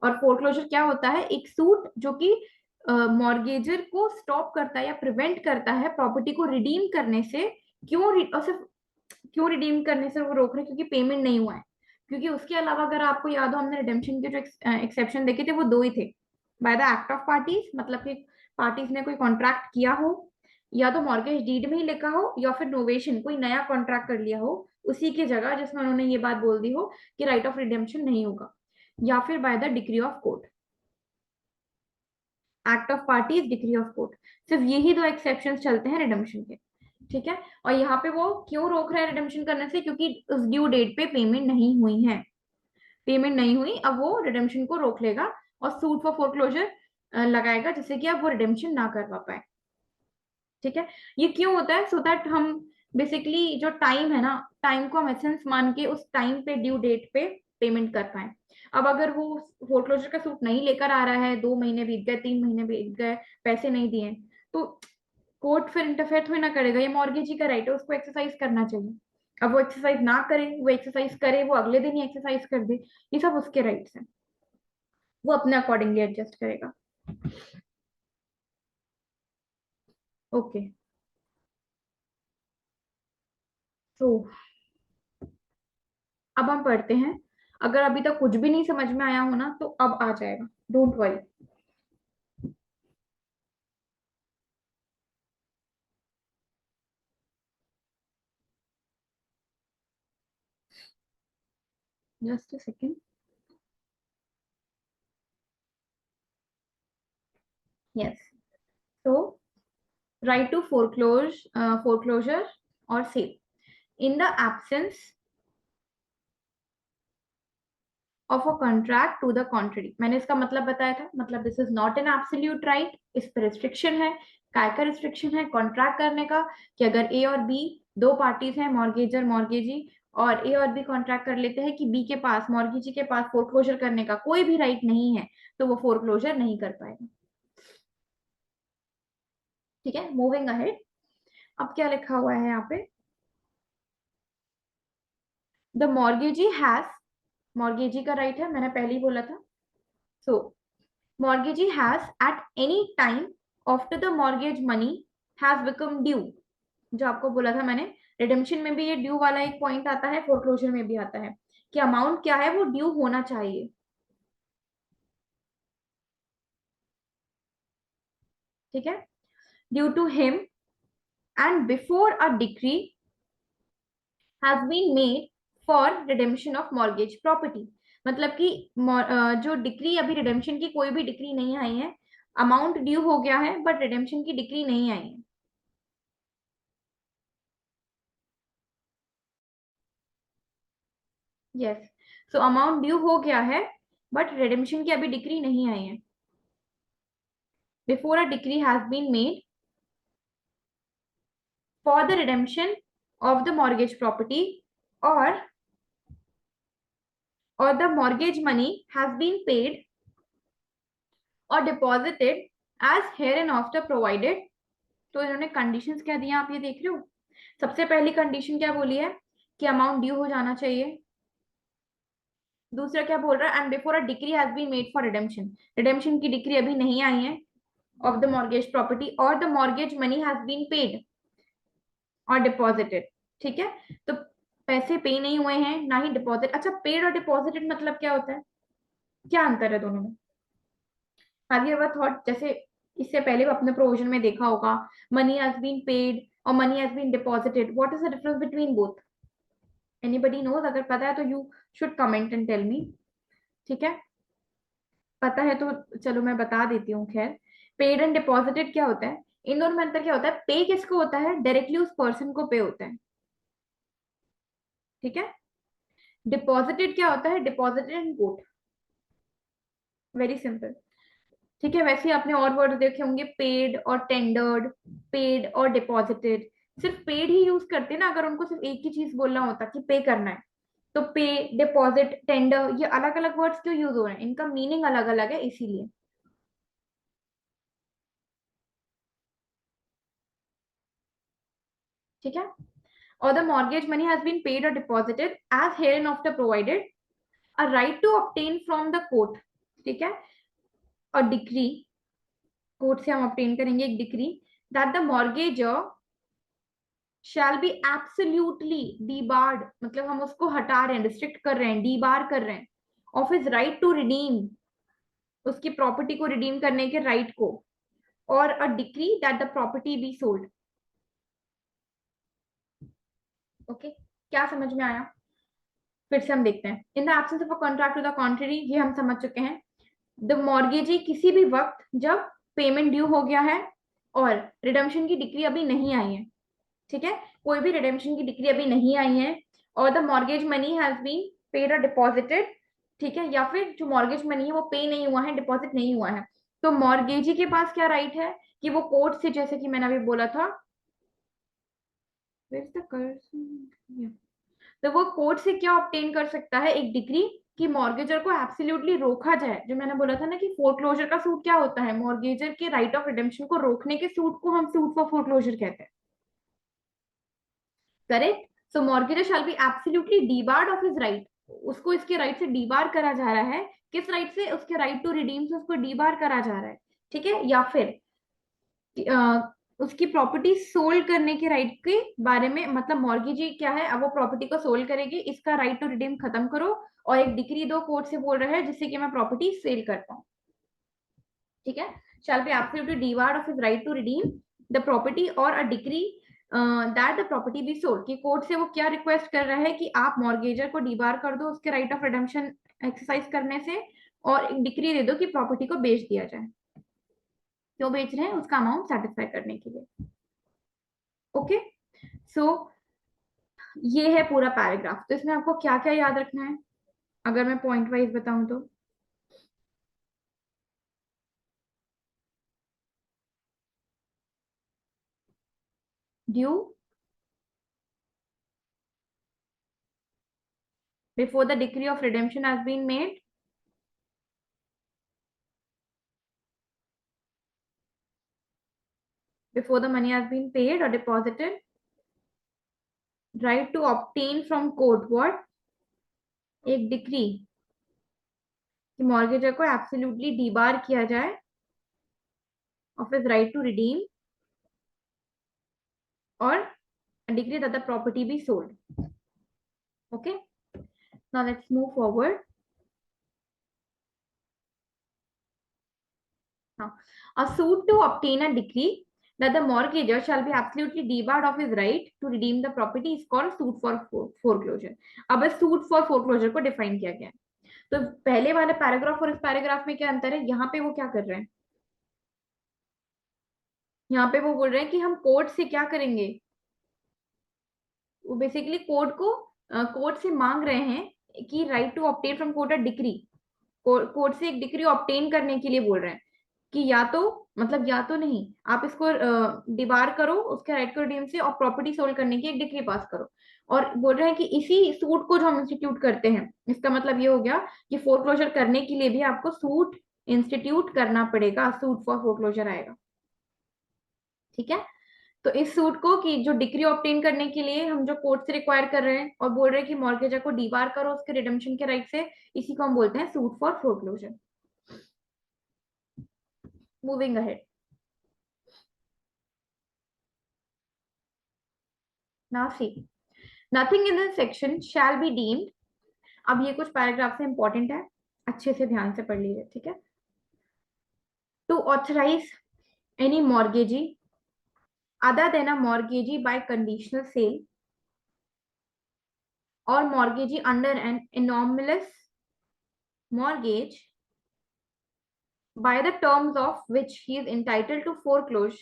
और फोरक्लोजर क्या होता है, एक सूट जो कि मॉर्गेजर को स्टॉप करता है या प्रिवेंट करता है प्रॉपर्टी को रिडीम करने से। क्यों और सिर्फ क्यों रिडीम करने से वो रोक रहे हैं, क्योंकि पेमेंट नहीं हुआ है। क्योंकि उसके अलावा अगर आपको याद हो, हमने रिडेम्पशन के जो एक्सेप्शन देखे थे वो दो ही थे। By the act of parties, मतलब कि पार्टीज ने कोई कॉन्ट्रैक्ट किया हो, या तो मॉर्गेज डीड में ही लिखा हो, या फिर नोवेशन कोई नया कॉन्ट्रैक्ट कर लिया हो उसी की जगह, जिसमें उन्होंने ये बात बोल दी हो कि राइट ऑफ रिडेम्पशन नहीं होगा, या फिर by the decree of court. Act of parties, decree of court, सिर्फ यही दो एक्सेप्शन चलते हैं रिडेम्पशन के। ठीक है, और यहाँ पे वो क्यों रोक रहे हैं रिडेम्पशन करने से, क्योंकि उस ड्यू डेट पे पेमेंट नहीं हुई है। पेमेंट नहीं हुई, अब वो रिडेम्पशन को रोक लेगा और सूट फॉर फोरक्लोजर लगाएगा, जिससे कि अब वो रिडेम्पशन ना करवा पाए। ठीक है, ये क्यों होता है, सो दैट हम बेसिकली जो टाइम है ना, टाइम को हम एसेंस मान के उस टाइम पे, ड्यू डेट पे पेमेंट कर पाए। अब अगर वो फोरक्लोजर का सूट नहीं लेकर आ रहा है, 2 महीने बीत गए, 3 महीने बीत गए, पैसे नहीं दिए, तो कोर्ट फिर इंटरफेयर थोड़ी ना करेगा, ये मॉर्गेजी का राइट है, उसको एक्सरसाइज करना चाहिए। अब वो एक्सरसाइज ना करे, वो एक्सरसाइज करे, वो अगले दिन ही एक्सरसाइज कर दे, ये सब उसके राइट्स हैं, वो अपने अकॉर्डिंगली एडजस्ट करेगा। ओके, तो अब हम पढ़ते हैं। अगर अभी तक कुछ भी नहीं समझ में आया हो ना, तो अब आ जाएगा, don't worry. Just a second. Yes, तो राइट टू फोरक्लोजर और sale in the absence of a contract to the contrary. मैंने इसका मतलब बताया था, मतलब this is not an absolute right, इस पर रिस्ट्रिक्शन है। काय का रिस्ट्रिक्शन है, कॉन्ट्रैक्ट करने का, कि अगर ए और बी दो पार्टीज हैं, मॉर्गेजर मॉर्गेजी, और ए और बी कॉन्ट्रैक्ट कर लेते हैं कि बी के पास, मॉर्गेजी के पास फोरक्लोजर करने का कोई भी राइट नहीं है, तो वो फोरक्लोजर नहीं कर पाएगा। ठीक है, मूविंग अहेड। अब क्या लिखा हुआ है यहाँ पे, द मॉर्गेजी हैज, मॉर्गेजी का राइट है, मैंने पहले ही बोला था। सो mortgagee has at any time after the mortgage money has become due, जो आपको बोला था मैंने, रिडेम्पशन में भी ये ड्यू वाला एक पॉइंट आता है, फोरक्लोजर में भी आता है कि अमाउंट क्या है वो ड्यू होना चाहिए। ठीक है, due to him and before a decree has been made for redemption of mortgage property. मतलब कि जो डिक्री अभी रिडेम्पशन की कोई भी डिक्री नहीं आई है, अमाउंट ड्यू हो गया है बट रिडेम्पशन की डिक्री नहीं आई है। यस, सो अमाउंट ड्यू हो गया है बट रिडेम्पशन की अभी डिक्री नहीं आई है। Before a decree has been made for the redemption of the mortgage property और the mortgage money has been paid or deposited as hereinafter provided। तो इन्होंने कंडीशंस क्या दिया आप ये देख रहे हो। सबसे पहली कंडीशन क्या बोली है कि अमाउंट ड्यू हो जाना चाहिए। दूसरा क्या बोल रहा है, and before a decree has been made for redemption, redemption की डिक्री अभी नहीं आई है ऑफ द मॉर्गेज प्रॉपर्टी और the mortgage money has been paid और डिपॉजिटेड। ठीक है, तो पैसे पे नहीं हुए हैं ना ही डिपॉजिट। अच्छा, पेड और डिपॉजिटेड मतलब क्या होता है, क्या अंतर है दोनों में। हैव यू एवर थॉट, जैसे इससे पहले अपने प्रोविजन में देखा होगा, मनी हैज बीन पेड और money has been deposited, what is the difference between both. Anybody knows, अगर पता है तो you should comment and tell me. ठीक है, पता है तो चलो मैं बता देती हूँ। खैर, पेड एंड डिपॉजिटेड क्या होता है, इन दोनों में अंतर क्या होता है। पे किसको होता है, डायरेक्टली उस पर्सन को पे होता है। ठीक है, डिपॉजिटेड क्या होता है, deposited in court. Very simple. ठीक है, वैसे आपने और वर्ड देखे होंगे, पेड और टेंडर्ड, पेड और डिपॉजिटेड। सिर्फ पेड ही यूज करते ना, अगर उनको सिर्फ एक ही चीज बोलना होता कि पे करना है, तो पे, डिपॉजिट, टेंडर, ये अलग अलग वर्ड्स क्यों यूज हो रहे हैं, इनका मीनिंग अलग अलग है इसीलिए। ठीक है, और the mortgage money has been paid और deposited as hereinafter provided a right to obtain from the court. ठीक है, और डिक्री, कोर्ट से हम ऑब्टेन करेंगे एक decree, that the mortgagor shall be absolutely debarred, मतलब हम उसको हटा रहे हैं, रिस्ट्रिक्ट कर रहे हैं, डीबार कर रहे हैं of his right to redeem, उसकी प्रॉपर्टी को रिडीम करने के राइट को, और a decree that the property be sold. Okay, क्या समझ में आया। फिर से हम देखते हैं, in the absence of a contract to the contrary, ये हम समझ चुके हैं। द मॉर्गेजी किसी भी वक्त जब पेमेंट ड्यू हो गया है और रिडम्पशन की डिक्री अभी नहीं आई है। ठीक है, कोई भी रिडेम्पशन की डिक्री अभी नहीं आई है और the mortgage money has been paid और डिपॉजिटेड। ठीक है, या फिर जो मॉर्गेज मनी है वो पे नहीं हुआ है, डिपॉजिट नहीं हुआ है, तो मॉर्गेजी के पास क्या राइट है कि वो कोर्ट से, जैसे कि मैंने अभी बोला था, तो वो कोर्ट से क्या ऑब्टेन कर सकता है, एक डिग्री, कि मॉर्गेजर को एब्सोल्युटली रोका जाए। जो मैंने बोला था ना कि फोरक्लोजर का सूट क्या होता है, मॉर्गेजर के राइट ऑफ रिडेम्पशन को रोकने के सूट को हम सूट फॉर फोरक्लोजर कहते हैं। Correct, so mortgagor shall be absolutely debarred of his right, उसको इसके राइट से डीबार करा जा रहा है। किस राइट से, उसके राइट टू रिडीम से उसको डीबार करा जा रहा है। ठीक है, या फिर उसकी प्रॉपर्टी सोल्ड करने के राइट के बारे में, मतलब मॉर्गेजी क्या है, अब वो प्रॉपर्टी को सोल्ड करेगी, इसका राइट टू रिडीम खत्म करो और एक डिक्री दो कोर्ट से बोल रहा है जिससे कि मैं प्रॉपर्टी सेल कर पाऊं। ठीक है, shall be absolutely debarred of his right to redeem the property or a decree that the property be sold, कि कोर्ट से वो क्या रिक्वेस्ट कर रहा है कि आप मॉर्गेजर को डीबार कर दो उसके राइट ऑफ रिडेम्पशन एक्सरसाइज करने से, और एक डिक्री दे दो कि प्रॉपर्टी को बेच दिया जाए। क्यों बेच रहे हैं, उसका अमाउंट सेटिस्फाई करने के लिए। ओके, सो ये है पूरा पैराग्राफ। तो इसमें आपको क्या क्या याद रखना है, अगर मैं पॉइंट वाइज बताऊं तो। Due before the decree of redemption has been made, before the money has been paid or deposited, right to obtain from court what, एक डिक्री कि मॉर्गेजर को एब्सोल्युटली डीबार किया जाए of his right to redeem, और decree that the property be sold. Okay, now let's move forward. Now, a suit to obtain a decree that the mortgagor shall be absolutely debarred of his right to redeem the property is called suit for foreclosure. अब suit for foreclosure को define किया गया है. तो पहले वाले paragraph और इस पैराग्राफ में क्या अंतर है? यहाँ पे वो क्या कर रहे हैं? यहाँ पे वो बोल रहे हैं कि हम कोर्ट से क्या करेंगे, वो बेसिकली कोर्ट से मांग रहे हैं कि right to obtain from court a decree, court से एक डिक्री ऑब्टेन करने के लिए बोल रहे हैं कि या तो मतलब या तो नहीं, आप इसको डिबार करो उसके राइट को रिडीम से और प्रॉपर्टी सोल्ड करने की एक डिक्री पास करो. और बोल रहे हैं कि इसी सूट को जो हम इंस्टीट्यूट करते हैं, इसका मतलब ये हो गया कि फोरक्लोजर करने के लिए भी आपको सूट इंस्टीट्यूट करना पड़ेगा, सूट फॉर फोरक्लोजर आएगा. ठीक है, तो इस सूट को कि जो डिक्री ऑब्टेन करने के लिए हम जो कोर्ट से रिक्वायर कर रहे हैं और बोल रहे हैं कि मॉर्गेजर को डीबार करो उसके रिडेम्पशन के राइट से, इसी को हम बोलते हैं suit for foreclosure. Moving ahead. Now see, nothing in this section shall be deemed. अब ये कुछ पैराग्राफ से इंपॉर्टेंट है, अच्छे से ध्यान से पढ़ लीजिए. ठीक है, to authorise any mortgagee other than a mortgagee by conditional sale or mortgagee under an anomalous mortgage by the terms of which he is entitled to foreclose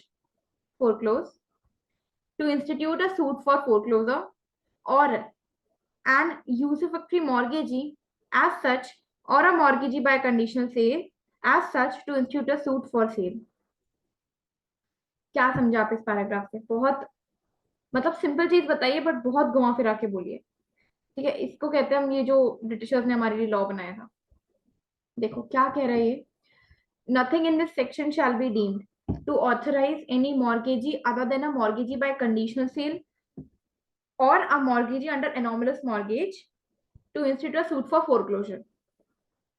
to institute a suit for foreclosure or an usufructuary mortgagee as such or a mortgagee by conditional sale as such to institute a suit for sale. क्या समझा आप इस paragraph से? बहुत मतलब simple चीज बताइए but बहुत घुमा फिरा के बोलिए. ठीक है, इसको कहते हैं हम, ये जो ब्रिटिशर्स ने हमारे लिए लॉ बनाया था. देखो क्या कह रहा है ये, nothing in this section shall be deemed to authorise any mortgagee other than a mortgagee by conditional sale और a mortgagee under anomalous mortgage to institute a suit for foreclosure.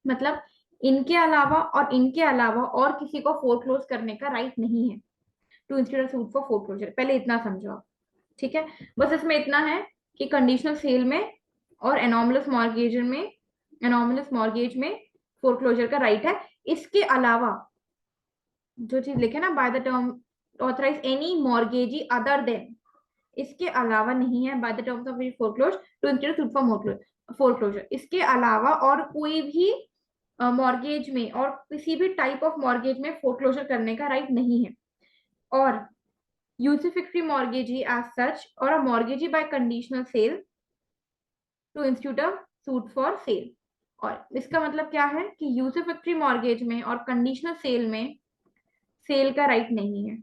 मतलब इनके अलावा और किसी को फोरक्लोज करने का राइट नहीं है to institute a suit for foreclosure. पहले इतना समझो आप. ठीक है, बस इसमें इतना है कि कंडीशनल सेल में और एनोमलस मॉर्गेज में फोरक्लोजर का राइट है. इसके अलावा जो चीज लिखे ना, by the term authorise any mortgagee other than, इसके अलावा नहीं है, by the terms of foreclose to institute for foreclosure. इसके अलावा और कोई भी मॉर्गेज में और किसी भी टाइप ऑफ मॉर्गेज में फोरक्लोजर करने का राइट नहीं है. और usufructuary mortgagee as such or a mortgagee by conditional sale to institute a suit for sale. और इसका मतलब क्या है कि यूसुफैक्टरी मॉर्गेज में और कंडीशनल सेल में सेल का राइट नहीं है.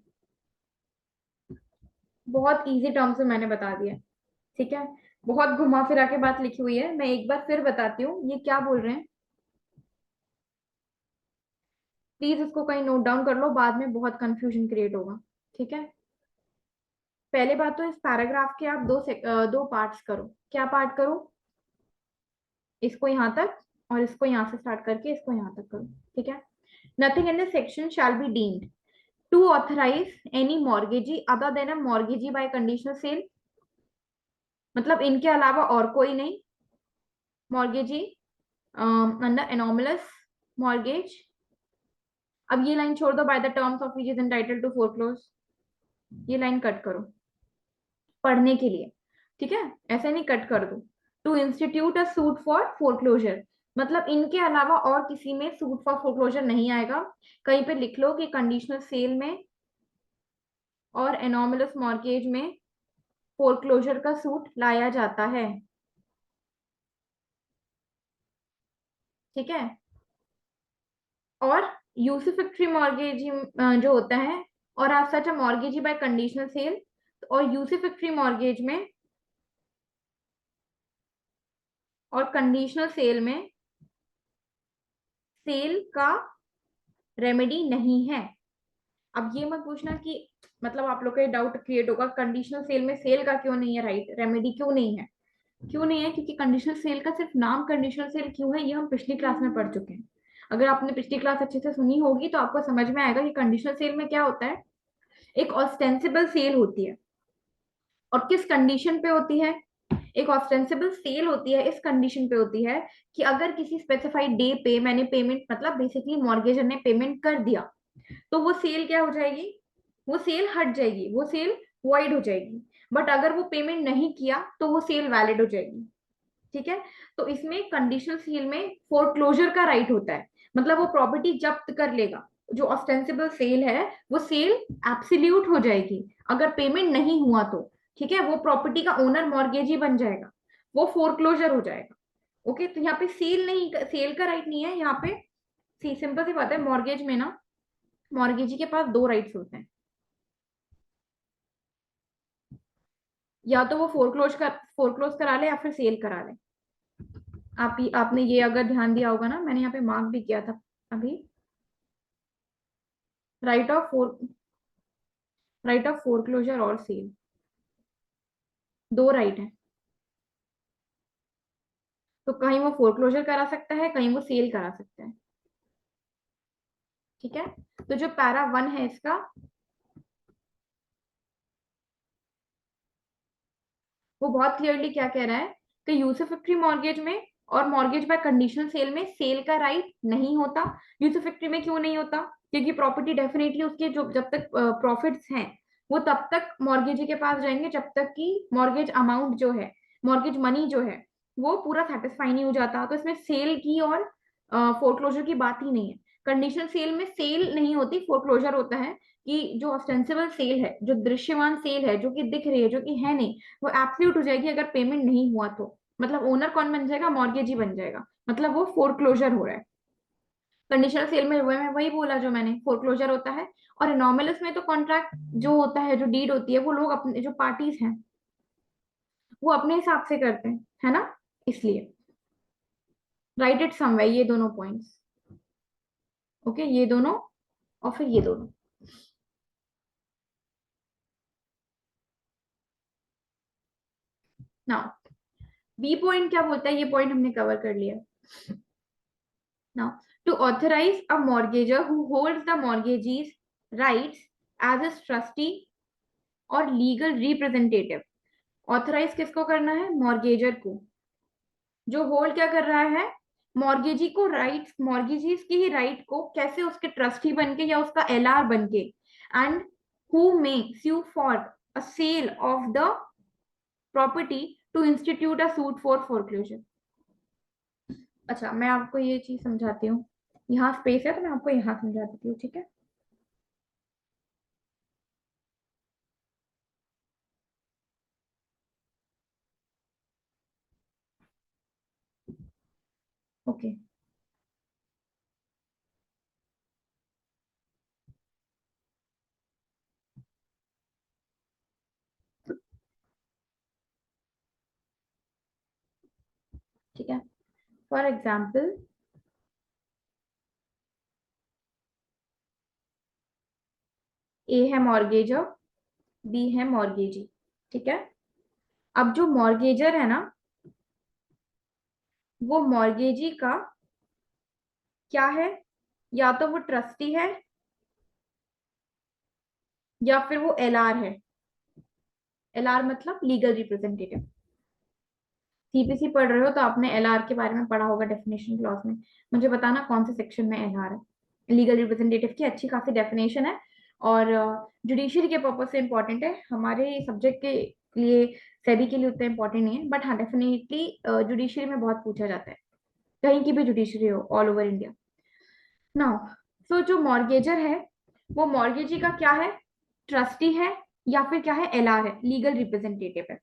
बहुत इजी टर्म्स में मैंने बता दिया. ठीक है, बहुत घुमा फिरा के बात लिखी हुई है, मैं एक बार फिर बताती हूँ ये क्या बोल रहे हैं. प्लीज इसको कहीं नोट डाउन कर लो, बाद में बहुत कंफ्यूजन क्रिएट होगा. ठीक है, पहले बात तो इस पैराग्राफ के आप दो पार्ट्स करो. क्या पार्ट करो? इसको यहां तक और इसको यहां से स्टार्ट करके इसको यहां तक करो. ठीक है, nothing in this section shall be deemed to authorise any mortgagee other than a mortgagee by conditional sale. मतलब इनके अलावा और कोई नहीं, मॉर्गेजी अंडर एनोमलस मॉर्गेज. अब ये लाइन छोड़ दो, by the terms of which is entitled to foreclose. ये लाइन कट करो पढ़ने के लिए. ठीक है, ऐसे नहीं कट कर दो. To institute a suit for foreclosure, मतलब इनके अलावा और किसी में सूट फॉर फोरक्लोजर नहीं आएगा. कहीं पे लिख लो कि कंडीशनल सेल में और एनोमलस मॉर्गेज में फोरक्लोजर का सूट लाया जाता है. ठीक है, और यूसुफैक्टरी मॉर्गेज जो होता है और आप सच अ मॉर्गेजी बाय कंडीशनल सेल, और यूसुफैक्टरी मॉर्गेज में और कंडीशनल सेल में सेल का रेमेडी नहीं है. अब ये मत पूछना कि मतलब आप लोग का डाउट क्रिएट होगा कंडीशनल सेल में सेल का क्यों नहीं है राइट, रेमेडी क्यों नहीं है. क्यों नहीं है? क्योंकि कंडीशनल सेल का सिर्फ नाम कंडीशनल सेल क्यों है ये हम पिछली क्लास में पढ़ चुके हैं. अगर आपने पिछली क्लास अच्छे से सुनी होगी तो आपको समझ में आएगा कि कंडीशनल सेल में क्या होता है. एक ऑस्टेंसिबल सेल होती है. और किस कंडीशन पे होती है? एक ऑस्टेंसिबल सेल होती है इस कंडीशन पे होती है कि अगर किसी स्पेसिफाइड डे पे मैंने पेमेंट, मतलब बेसिकली मॉर्गेजर ने पेमेंट कर दिया, तो वो सेल क्या हो जाएगी? वो सेल हट जाएगी, वो सेल वॉइड हो जाएगी। बट अगर वो पेमेंट नहीं किया तो वो सेल वैलिड हो जाएगी। ठीक है। तो इसमें कंडीशनल सेल में फोरक्लोजर का राइट होता है, मतलब वो प्रॉपर्टी जब्त कर लेगा। जो ऑस्टेंसिबल सेल है वो सेल एब्सोल्यूट हो जाएगी अगर पेमेंट नहीं हुआ तो। ठीक है, वो प्रॉपर्टी का ओनर मॉर्गेजी बन जाएगा, वो फोरक्लोजर हो जाएगा। ओके, तो यहाँ पे सेल नहीं, सेल का राइट नहीं है यहाँ पे। सिंपल सी बात है, मॉर्गेज में ना मॉर्गेजी के पास दो राइट्स होते हैं, या तो वो फोरक्लोज करा ले या फिर सेल करा ले। आपने ये अगर ध्यान दिया होगा ना, मैंने यहाँ पे मार्क भी किया था अभी, right of four right of foreclosure और सेल, दो राइट है। तो कहीं वो फोरक्लोजर करा सकता है, कहीं वो सेल करा सकता है। ठीक है, तो जो पैरा 1 है इसका, वो बहुत क्लियरली क्या कह रहा है कि यूसुफैक्ट्री मॉर्गेज में और मॉर्गेज बाय कंडीशनल सेल में सेल का राइट नहीं होता। यूसुफैक्ट्री में क्यों नहीं होता? क्योंकि प्रॉपर्टी डेफिनेटली उसके जो जब तक प्रॉफिट्स हैं वो तब तक मॉर्गेजी के पास जाएंगे जब तक कि मॉर्गेज अमाउंट जो है, मॉर्गेज मनी जो है, वो पूरा सेटिस्फाई नहीं हो जाता। तो इसमें सेल की और फोरक्लोजर की बात ही नहीं है। कंडीशनल सेल में सेल नहीं होती, फोरक्लोजर होता है। कि जो ऑस्टेंसिबल सेल है, जो दृश्यमान सेल है, जो कि दिख रही है, जो कि है नहीं, वो एब्सोल्यूट हो जाएगी अगर पेमेंट नहीं हुआ तो। मतलब ओनर कौन बन जाएगा? मॉर्गेजी बन जाएगा, मतलब वो फोरक्लोजर हो रहा है। कंडीशनल सेल में हुए, मैं वही बोला जो मैंने, फोरक्लोजर होता है। और एनोमलस में तो कॉन्ट्रैक्ट जो होता है, जो डीड होती है, वो लोग अपने जो पार्टीज हैं वो अपने हिसाब से करते हैं, है ना? इसलिए राइट इट समवेयर, ये दोनों पॉइंट्स। ओके, ये दोनों और फिर ये दोनों। नाउ बी पॉइंट क्या बोलता है, ये पॉइंट हमने कवर कर लिया। Now, to authorize a mortgager who holds the mortgagee's rights as his trustee और लीगल रिप्रेजेंटेटिव। ऑथराइज किसको करना है? मॉर्गेजर को, जो होल्ड क्या कर रहा है? मॉर्गेजी को राइट्स, मॉर्गेजीज की ही राइट को, कैसे? उसके ट्रस्टी बन के या उसका एलआर बन के। And who may sue for a sale of the property to institute a suit for foreclosure. अच्छा, मैं आपको ये चीज समझाती हूँ, यहाँ स्पेस है तो मैं आपको यहाँ समझा देती हूँ। ठीक है, ओके। ठीक है, फॉर एग्जाम्पल ए है मॉर्गेजर, बी है मॉर्गेजी। ठीक है, अब जो मॉर्गेजर है ना, वो मॉर्गेजी का क्या है? या तो वो ट्रस्टी है या फिर वो एलआर है। एलआर मतलब लीगल रिप्रेजेंटेटिव। सीपीसी पढ़ रहे हो तो आपने एलआर के बारे में पढ़ा होगा डेफिनेशन क्लॉज में। मुझे बताना कौन से सेक्शन में एलआर है। लीगल रिप्रेजेंटेटिव की अच्छी खासी डेफिनेशन है, और जुडिशरी के पर्पज से इंपॉर्टेंट है। हमारे सब्जेक्ट के लिए, सेबी के लिए उतना इंपॉर्टेंट नहीं है, बट हाँ डेफिनेटली जुडिशरी में बहुत पूछा जाता है, कहीं की भी जुडिशरी हो all over India. Now so जो मॉर्गेजर है, वो मॉर्गेजी का क्या है? ट्रस्टी है या फिर क्या है? एलआर है, लीगल रिप्रेजेंटेटिव है।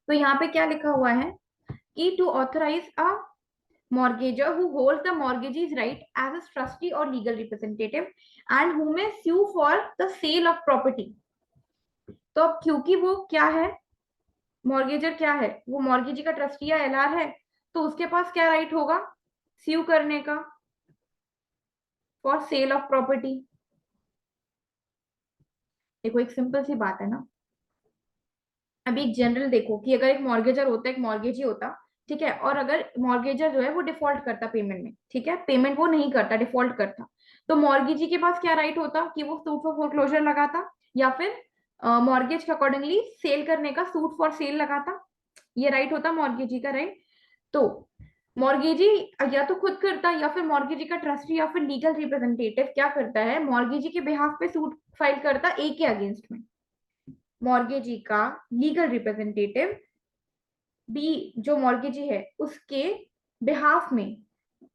तो यहाँ पे क्या लिखा हुआ है कि to authorise a mortgager who holds the mortgagee's right as a trustee or legal representative and who may sue for the sale of property। तो अब क्योंकि वो क्या है? मॉर्गेजर क्या है? वो मॉर्गेजी का ट्रस्टी या एलआर है, तो उसके पास क्या राइट होगा? स्यू करने का फॉर सेल ऑफ प्रॉपर्टी। देखो एक सिंपल सी बात है ना, अभी एक जनरल देखो कि अगर एक मॉर्गेजर होता, एक मॉर्गेजी होता, ठीक है, और अगर मॉर्गेजर जो है वो डिफॉल्ट करता पेमेंट में, ठीक है, पेमेंट वो नहीं करता, डिफॉल्ट करता, तो मॉर्गेजी के पास क्या राइट होता? कि वो सूट फॉर फोरक्लोजर लगाता या फिर मॉर्गेज के अकॉर्डिंगली सेल करने का सूट फॉर सेल लगाता, ये राइट होता मॉर्गेजी का, राइट। तो मॉर्गेजी या तो खुद करता या फिर मॉर्गेजी का ट्रस्टी या फिर लीगल रिप्रेजेंटेटिव क्या करता है, मॉर्गेजी के बिहाफ पे सूट फाइल करता ए के अगेंस्ट में। मॉर्गेजी का लीगल रिप्रेजेंटेटिव बी जो मॉर्गेजी है उसके बिहाफ में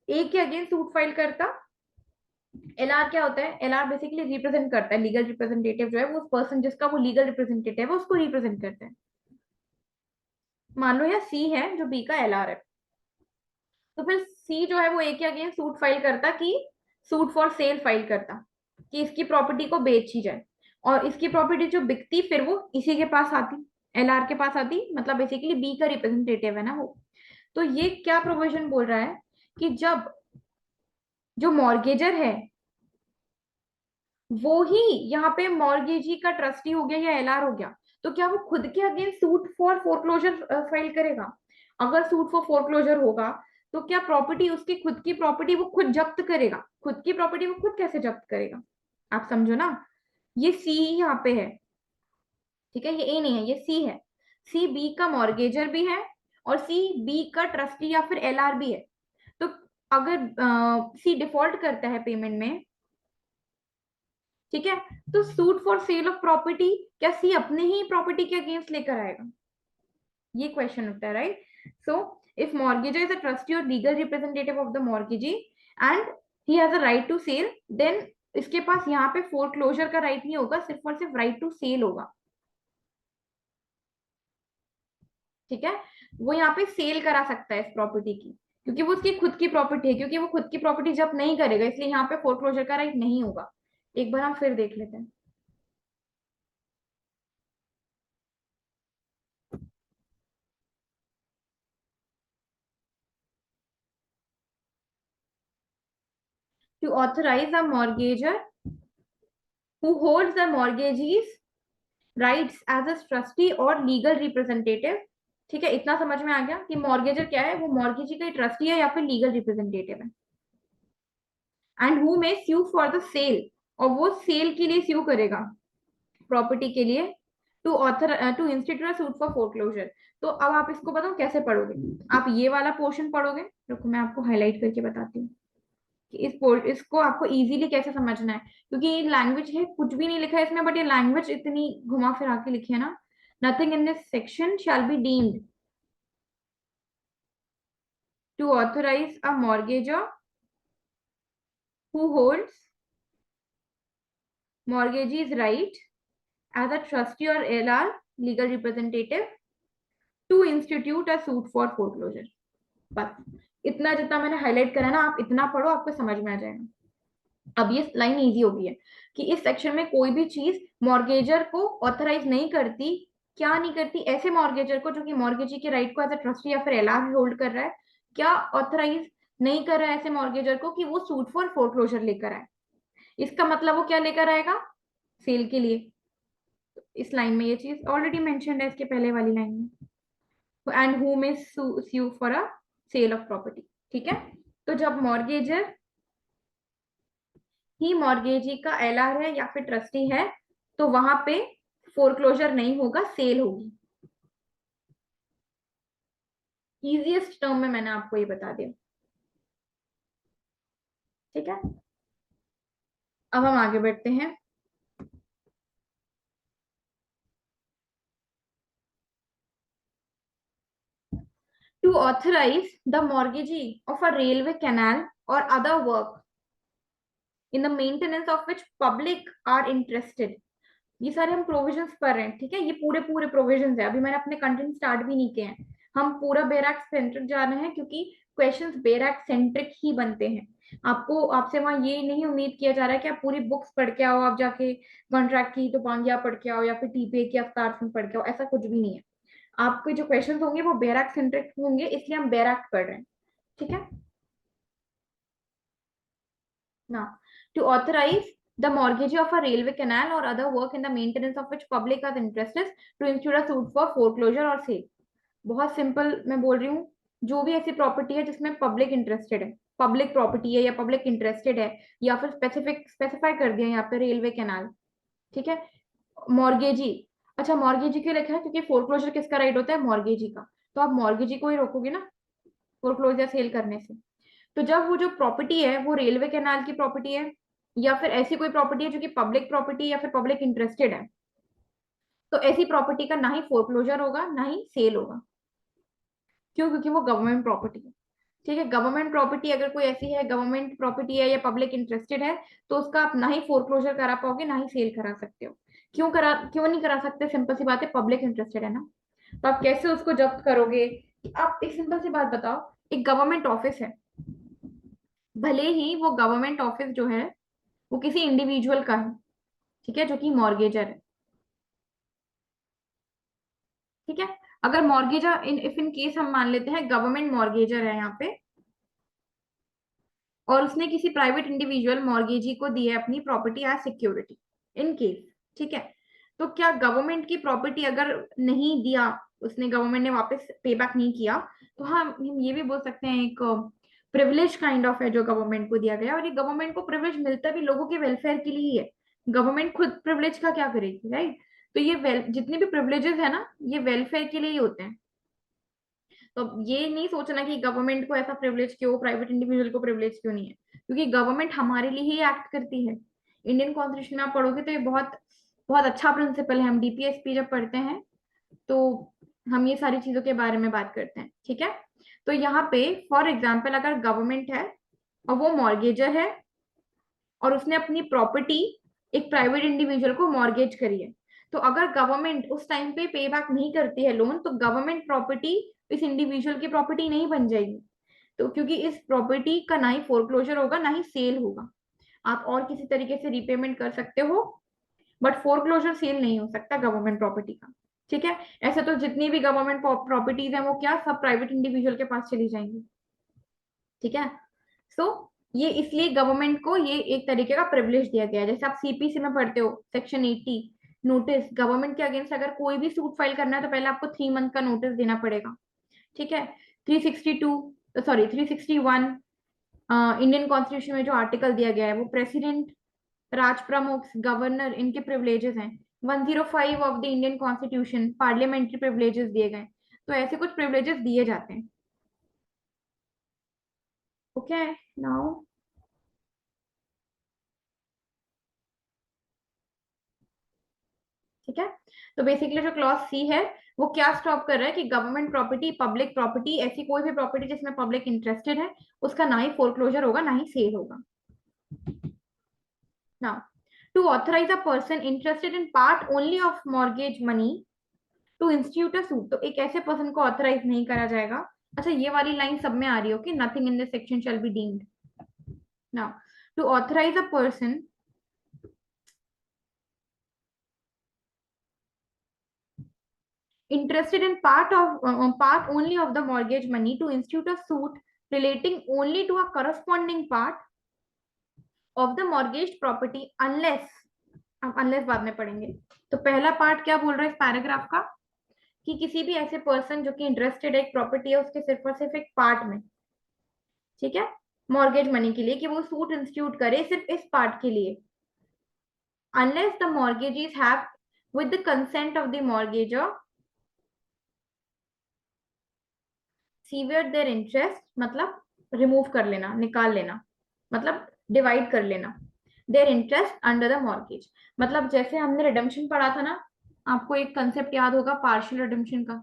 ए के अगेंस्ट सूट फाइल करता। एलआर क्या होता है, एलआर बेसिकली रिप्रेजेंट करता है, लीगल रिप्रेजेंटेटिव जो है वो उस पर्सन जिसका वो लीगल रिप्रेजेंटेटिव है उसको रिप्रेजेंट करता है। मान लो या सी है जो बी का एलआर है, तो फिर सी जो है वो ए के अगेंस्ट सूट फाइल करता कि सूट फॉर सेल फाइल करता कि इसकी प्रॉपर्टी को बेची जाए, और इसकी प्रॉपर्टी जो बिकती फिर वो इसी के पास आती, एलआर के पास आती, मतलब बेसिकली बी का रिप्रेजेंटेटिव है ना वो। तो ये क्या प्रोविजन बोल रहा है कि जब जो मॉर्गेजर है वो ही यहाँ पे मॉर्गेजी का ट्रस्टी हो गया या एलआर हो गया, तो क्या वो खुद के against suit for foreclosure file करेगा? अगर सूट फॉर फोरक्लोजर होगा तो क्या प्रॉपर्टी उसकी खुद की प्रॉपर्टी वो खुद जब्त करेगा? खुद की प्रॉपर्टी वो खुद कैसे जब्त करेगा? आप समझो ना, ये सी यहाँ पे है, ठीक है, ये ए नहीं है, ये सी है। सी बी का मॉर्गेजर भी है और सी बी का ट्रस्टी या फिर एलआर भी है। तो अगर सी डिफॉल्ट करता है पेमेंट में, ठीक है, तो suit for sale of property क्या सी अपने ही प्रॉपर्टी के अगेंस्ट लेकर आएगा? ये क्वेश्चन होता है, right. So if mortgagor is a trustee और legal representative of the mortgagee and he has a right to sell, then इसके पास यहाँ पे फोरक्लोजर का राइट नहीं होगा, सिर्फ और सिर्फ राइट टू सेल होगा, ठीक है। वो यहाँ पे सेल करा सकता है इस प्रॉपर्टी की, क्योंकि वो उसकी खुद की प्रॉपर्टी है, क्योंकि वो खुद की प्रॉपर्टी जब नहीं करेगा इसलिए यहाँ पे फोरक्लोजर का राइट नहीं होगा। एक बार हम फिर देख लेते हैं। To authorize a mortgager who holds the mortgagee's rights as a trustee or legal representative, ठीक है, इतना समझ में आ गया कि मॉर्गेजर क्या है, वो मॉर्गेजी का ट्रस्टी है या फिर लीगल रिप्रेजेंटेटिव है। And who may sue for the sale, और वो सेल के लिए स्यू करेगा प्रॉपर्टी के लिए, to institute suit for foreclosure. तो अब आप इसको बताओ कैसे पढ़ोगे, आप ये वाला पोर्शन पढ़ोगे, रुको मैं आपको हाईलाइट करके बताती हूँ कि इसको आपको इजीली कैसे समझना है, क्योंकि ये लैंग्वेज है, कुछ भी नहीं लिखा है इसमें, बट ये लैंग्वेज इतनी घुमा फिरा के लिखी है ना। Nothing in this section shall be deemed to authorise a mortgagor who holds mortgagee's right as a trustee or LR legal representative to institute a suit for foreclosure। बस इतना जितना मैंने हाईलाइट करा ना, आप इतना पढ़ो आपको समझ में आ जाएगा। अब ये लाइन इजी हो गई है कि इस सेक्शन में कोई भी चीज मॉर्गेजर को ऑथराइज नहीं करती, क्या नहीं करती, ऐसे मॉर्गेजर को जो कि मॉर्गेजी के राइट को एज अ ट्रस्टी या फिर एलआर होल्ड कर रहा है, क्या ऑथराइज नहीं कर रहा है ऐसे मॉर्गेजर को कि वो सूट फॉर फोरक्लोजर लेकर आए। इसका मतलब वो क्या लेकर आएगा, सेल के लिए। इस लाइन में ये चीज ऑलरेडी मेंशन्ड है इसके पहले वाली लाइन में, and who may sue for a sale of property, ठीक है। तो जब मॉर्गेजर ही मॉर्गेजी का एलआर है या फिर ट्रस्टी है तो वहां पे फोरक्लोजर नहीं होगा, सेल होगी। इजीएस्ट टर्म में मैंने आपको ये बता दिया, ठीक है। अब हम आगे बढ़ते हैं। To authorise the mortgagee of a railway canal और other work in the maintenance of which public are interested. ये सारे हम प्रोविजंस पढ़ रहे हैं, ठीक है, ये पूरे पूरे प्रोविजंस है, अभी मैंने अपने कंटेंट स्टार्ट भी नहीं किए हैं, हम पूरा बेरैक सेंट्रिक जा रहे हैं क्योंकि क्वेश्चंस बेरैक सेंट्रिक ही बनते हैं। आपको आपसे वहां ये नहीं उम्मीद किया जा रहा है कि आप पूरी बुक्स पढ़ के आओ, आप जाके कॉन्ट्रैक्ट की तो पांग्या पढ़ के आओ या फिर टीपीए की अवतार सिंह पढ़ के आओ, ऐसा कुछ भी नहीं है। आपके जो क्वेश्चन होंगे वो बेरैक सेंट्रिक होंगे, इसलिए हम बेरैक पढ़ रहे हैं, ठीक है ना। To authorize the mortgage of a railway canal or other work in the maintenance of which public has interest is to institute a suit for foreclosure or sale। बहुत सिंपल मैं बोल रही हूँ, जो भी ऐसी प्रॉपर्टी है जिसमें पब्लिक इंटरेस्टेड है, पब्लिक प्रॉपर्टी है या पब्लिक इंटरेस्टेड है, या फिर स्पेसिफाई कर दिया यहाँ पे रेलवे कैनाल, ठीक है, मॉर्गेजी। अच्छा, मॉर्गेजी क्यों लिखा है? क्योंकि फोरक्लोजर किसका राइट होता है? मॉर्गेजी का। तो आप मॉर्गेजी को ही रोकोगे ना फोरक्लोजर सेल करने से। तो जब वो जो प्रॉपर्टी है वो रेलवे कैनाल की प्रॉपर्टी है, या फिर ऐसी कोई प्रॉपर्टी है जो कि पब्लिक प्रॉपर्टी या फिर पब्लिक इंटरेस्टेड है, तो ऐसी प्रॉपर्टी का ना ही फोरक्लोजर होगा ना ही सेल होगा। क्यों? क्योंकि वो गवर्नमेंट प्रॉपर्टी है। ठीक है, गवर्नमेंट प्रॉपर्टी अगर कोई ऐसी है, गवर्नमेंट प्रॉपर्टी है या पब्लिक इंटरेस्टेड है, तो उसका आप ना ही फोरक्लोजर करा पाओगे ना ही सेल करा सकते हो। क्यों नहीं करा सकते? सिंपल सी बात है, पब्लिक इंटरेस्टेड है ना। तो आप कैसे उसको जब्त करोगे? आप एक सिंपल सी बात बताओ, एक गवर्नमेंट ऑफिस है, भले ही वो गवर्नमेंट ऑफिस जो है वो किसी इंडिविजुअल का है, ठीक है, जो कि मॉर्गेजर है। ठीक है, अगर मॉर्गेजर इन केस हम मान लेते हैं गवर्नमेंट मॉर्गेजर है यहाँ पे, और उसने किसी प्राइवेट इंडिविजुअल मॉर्गेजी को दी है अपनी property as security, in case, ठीक है, तो क्या गवर्नमेंट की प्रॉपर्टी अगर नहीं दिया, उसने, गवर्नमेंट ने वापस पे बैक नहीं किया, तो हाँ हम ये भी बोल सकते हैं एक प्रिविलेज काइंड ऑफ है जो गवर्नमेंट को दिया गया। और ये गवर्नमेंट को प्रिविलेज मिलता भी लोगों के वेलफेयर के लिए ही है। गवर्नमेंट खुद प्रिविलेज का क्या करेगी, राइट? तो ये जितने भी प्रिविलेजेस है ना, ये वेलफेयर के लिए ही होते हैं। तो ये नहीं सोचना कि गवर्नमेंट को ऐसा प्रिविलेज क्यों, प्राइवेट इंडिविजुअल को प्रिविलेज क्यों नहीं है, क्योंकि गवर्नमेंट हमारे लिए ही एक्ट करती है। इंडियन कॉन्स्टिट्यूशन में आप पढ़ोगे तो ये बहुत बहुत अच्छा प्रिंसिपल है। हम डीपीएसपी जब पढ़ते हैं तो हम ये सारी चीजों के बारे में बात करते हैं, ठीक है। तो यहाँ पे फॉर एग्जाम्पल अगर गवर्नमेंट है और वो मॉर्गेजर है और उसने अपनी प्रॉपर्टी एक प्राइवेट इंडिविजुअल को मॉर्गेज करी है, तो अगर गवर्नमेंट उस टाइम पे पे बैक नहीं करती है लोन, तो गवर्नमेंट प्रॉपर्टी इस इंडिविजुअल की प्रॉपर्टी नहीं बन जाएगी। तो क्योंकि इस प्रॉपर्टी का ना ही फोरक्लोजर होगा ना ही सेल होगा। आप और किसी तरीके से रिपेमेंट कर सकते हो, बट फोरक्लोजर सेल नहीं हो सकता गवर्नमेंट प्रॉपर्टी का। ठीक है, ऐसे तो जितनी भी गवर्नमेंट प्रॉपर्टीज है वो क्या सब प्राइवेट इंडिविजुअल के पास चली जाएंगी। ठीक है, सो ये इसलिए गवर्नमेंट को ये एक तरीके का प्रिविलेज दिया गया है। जैसे आप सीपीसी में पढ़ते हो सेक्शन 80 नोटिस, गवर्नमेंट के अगेंस्ट अगर कोई भी सूट फाइल करना है तो पहले आपको 3 मंथ का नोटिस देना पड़ेगा। ठीक है, 362 सॉरी 361 इंडियन कॉन्स्टिट्यूशन में जो आर्टिकल दिया गया है वो प्रेसिडेंट, राज प्रमुख, गवर्नर, इनके प्रिविलेजेस हैं। 105 of the Indian constitution parliamentary privileges दिए गए। तो ऐसे कुछ प्रिविलेजेस दिए जाते हैं। ओके, नाउ ठीक है, तो बेसिकली जो क्लॉज सी है वो क्या स्टॉप कर रहा है कि गवर्नमेंट प्रॉपर्टी, पब्लिक प्रॉपर्टी, ऐसी कोई भी प्रॉपर्टी जिसमें पब्लिक इंटरेस्टेड है, उसका ना ही फोरक्लोजर होगा ना ही सेल होगा। Now to authorise a person interested in part only of mortgage money to institute a suit, तो एक ऐसे पर्सन को ऑथराइज नहीं करा जाएगा। अच्छा, ये वाली लाइन सब में आ रही हो कि nothing in this section shall be deemed. Now to authorise a person interested in part only of the mortgage money to institute a suit relating only to a corresponding part of the mortgaged property unless, अब unless बाद में पढ़ेंगे। तो पहला part क्या बोल रहा है इस पैराग्राफ का, कि किसी भी ऐसे पर्सन जो कि इंटरेस्टेड है एक प्रॉपर्टी है उसके सिर्फ और सिर्फ एक पार्ट में, ठीक है, मॉर्गेज मनी के लिए, कि वो सूट इंस्टीट्यूट करे सिर्फ इस पार्ट के लिए, unless the mortgagees have with the consent of the mortgager severe their interest, मतलब रिमूव कर लेना, निकाल लेना, मतलब डिवाइड कर लेना their interest under the mortgage. मतलब जैसे हमने रिडम्पशन पढ़ा था ना, आपको एक कंसेप्ट याद होगा पार्शियल रिडम्पशन का।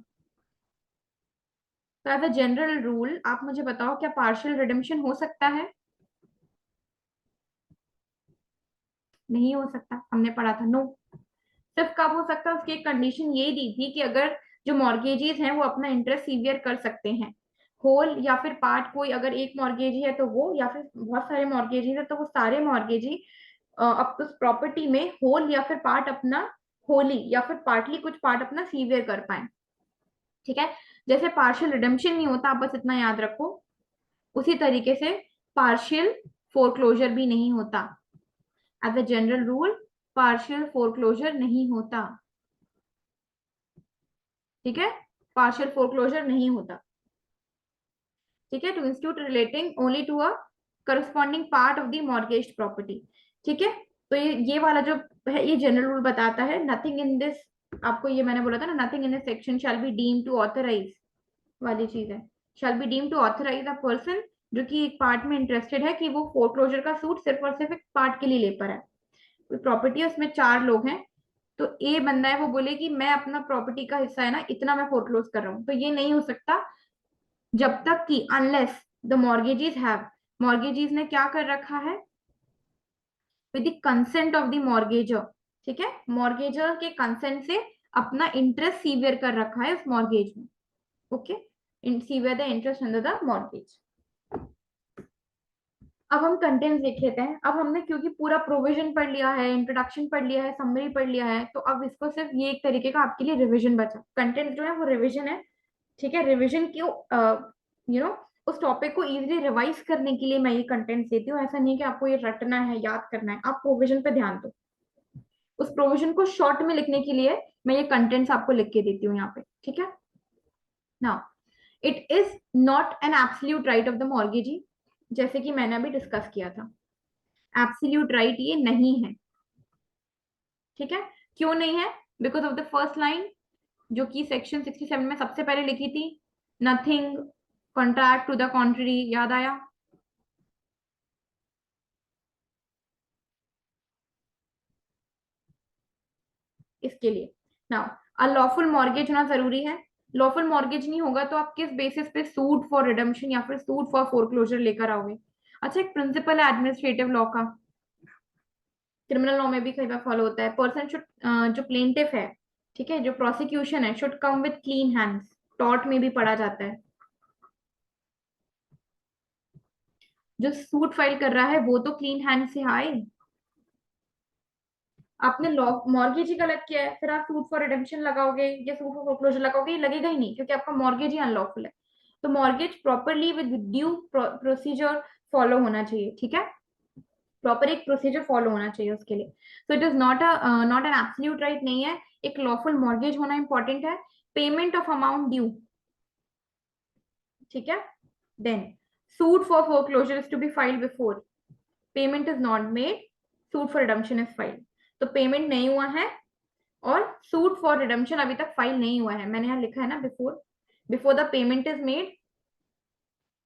तो एज अ जनरल रूल आप मुझे बताओ क्या पार्शियल रिडम्पशन हो सकता है? नहीं हो सकता, हमने पढ़ा था नो। सिर्फ कब हो सकता है? उसकी एक कंडीशन ये दी थी कि अगर जो मॉर्गेजीज हैं वो अपना इंटरेस्ट सीवियर कर सकते हैं, होल या फिर पार्ट, कोई अगर एक मॉर्गेजी है तो वो, या फिर बहुत सारे मॉर्गेजी है तो वो सारे मॉर्गेजी अब उस प्रॉपर्टी में होल या फिर पार्ट अपना, होली या फिर पार्टली कुछ पार्ट अपना सीवियर कर पाए। ठीक है, जैसे पार्शियल रिडम्पशन नहीं होता, आप बस इतना याद रखो, उसी तरीके से पार्शियल फोरक्लोजर भी नहीं होता। As a general rule partial foreclosure नहीं होता। ठीक है, पार्शियल फोरक्लोजर नहीं होता। ठीक है, to institute relating only to a corresponding part of the mortgage property. ठीक है, तो ये वाला जो है ये जनरल रूल बताता है, नथिंग इन दिस, आपको ये मैंने बोला था ना, nothing in this section shall be deem to authorise वाली चीज है। Shall be deem to authorise a person जो कि एक पार्ट में इंटरेस्टेड है कि वो फोरक्लोजर का सूट सिर्फ और सिर्फ एक पार्ट के लिए ले पर है। कोई प्रॉपर्टी है उसमें 4 लोग हैं, तो ए बंदा है वो बोले कि मैं अपना प्रॉपर्टी का हिस्सा है ना इतना मैं फोरक्लोज कर रहा हूँ, तो ये नहीं हो सकता जब तक कि अनलेस द मॉर्गेजीज हैव, मॉर्गेजीज ने क्या कर रखा है, with the consent of the mortgagor, ठीक है, मॉर्गेजर के कंसेंट से अपना इंटरेस्ट सीवियर कर रखा है उस मॉर्गेज में। Okay, in severe the interest under the mortgage. अब हम कंटेंट्स देख लेते हैं। अब हमने क्योंकि पूरा प्रोविजन पढ़ लिया है, इंट्रोडक्शन पढ़ लिया है, समरी पढ़ लिया है, तो अब इसको सिर्फ ये एक तरीके का आपके लिए रिवीजन बचा। कंटेंट जो है वो रिवीजन है, ठीक है। रिवीजन क्यों, यू नो उस टॉपिक को इजीली रिवाइज करने के लिए मैं ये कंटेंट्स देती हूँ। ऐसा नहीं कि आपको ये रटना है, याद करना है, आप प्रोविजन पे ध्यान दो। उस प्रोविजन को शॉर्ट में लिखने के लिए मैं ये कंटेंट्स आपको लिख के देती हूँ यहाँ पे, ठीक है। Now it is not an absolute right of the mortgagee, जैसे कि मैंने अभी डिस्कस किया था, एब्सोल्यूट राइट ये नहीं है, ठीक है। क्यों नहीं है? Because of the first line जो कि सेक्शन 67 में सबसे पहले लिखी थी, नथिंग कॉन्ट्रैक्ट टू द कॉन्ट्री, याद आया? इसके लिए नाउ अ लॉफुल मॉर्गेज होना जरूरी है। लॉफुल मॉर्गेज नहीं होगा तो आप किस बेसिस पे सूट फॉर रिडम्पशन या फिर सूट फॉर फोरक्लोजर लेकर आओगे? अच्छा, एक प्रिंसिपल है एडमिनिस्ट्रेटिव लॉ का, क्रिमिनल लॉ में भी कई बार फॉलो होता है। पर्सन शुड, जो प्लेंटिफ है, ठीक है, जो प्रोसिक्यूशन है, should come with clean hands, tort में भी पढ़ा जाता है। जो सूट फाइल कर रहा है वो तो क्लीन हैंड से आए। आपने लॉ मॉर्गेज ही गलत किया है, फिर आप सूट फॉर रिडेम्पशन लगाओगे या सूट फॉर फोरक्लोजर लगाओगे, ये लगेगा ही नहीं, क्योंकि आपका मॉर्गेज ही अनलॉफुल है। तो mortgage properly with due procedure follow होना चाहिए, ठीक है। प्रॉपर एक प्रोसीजर फॉलो होना चाहिए उसके लिए। तो it is not an absolute right नहीं है, एक लॉफुल मॉर्गेज होना इंपॉर्टेंट है। पेमेंट ऑफ अमाउंट ड्यू, ठीक है। Then suit for foreclosure is to be filed before payment is not made, suit for redemption is filed. तो payment नहीं हुआ है और सूट फॉर रिडम्पशन अभी तक फाइल नहीं हुआ है, मैंने यहाँ लिखा है ना before, before the payment is made,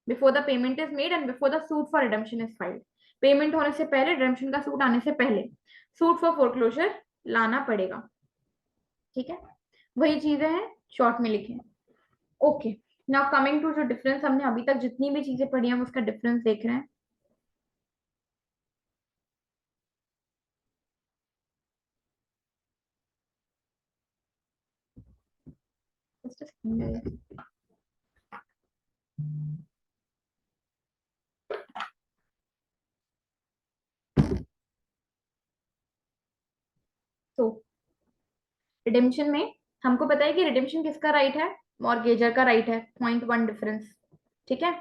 before the payment is made and before the suit for redemption is filed. Payment होने से पहले, रिडम्पशन का सूट आने से पहले सूट फॉर फोरक्लोजर लाना पड़ेगा, ठीक है। वही चीजें हैं, शॉर्ट में लिखे। ओके, नाउ कमिंग टू जो डिफरेंस, हमने अभी तक जितनी भी चीजें पढ़ी हैं उसका डिफरेंस देख रहे हैं। Just a second. तो रिडेम्पशन में हमको पता है कि रिडेम्पशन किसका राइट है, मॉर्गेजर का राइट है, पॉइंट वन डिफरेंस, ठीक है।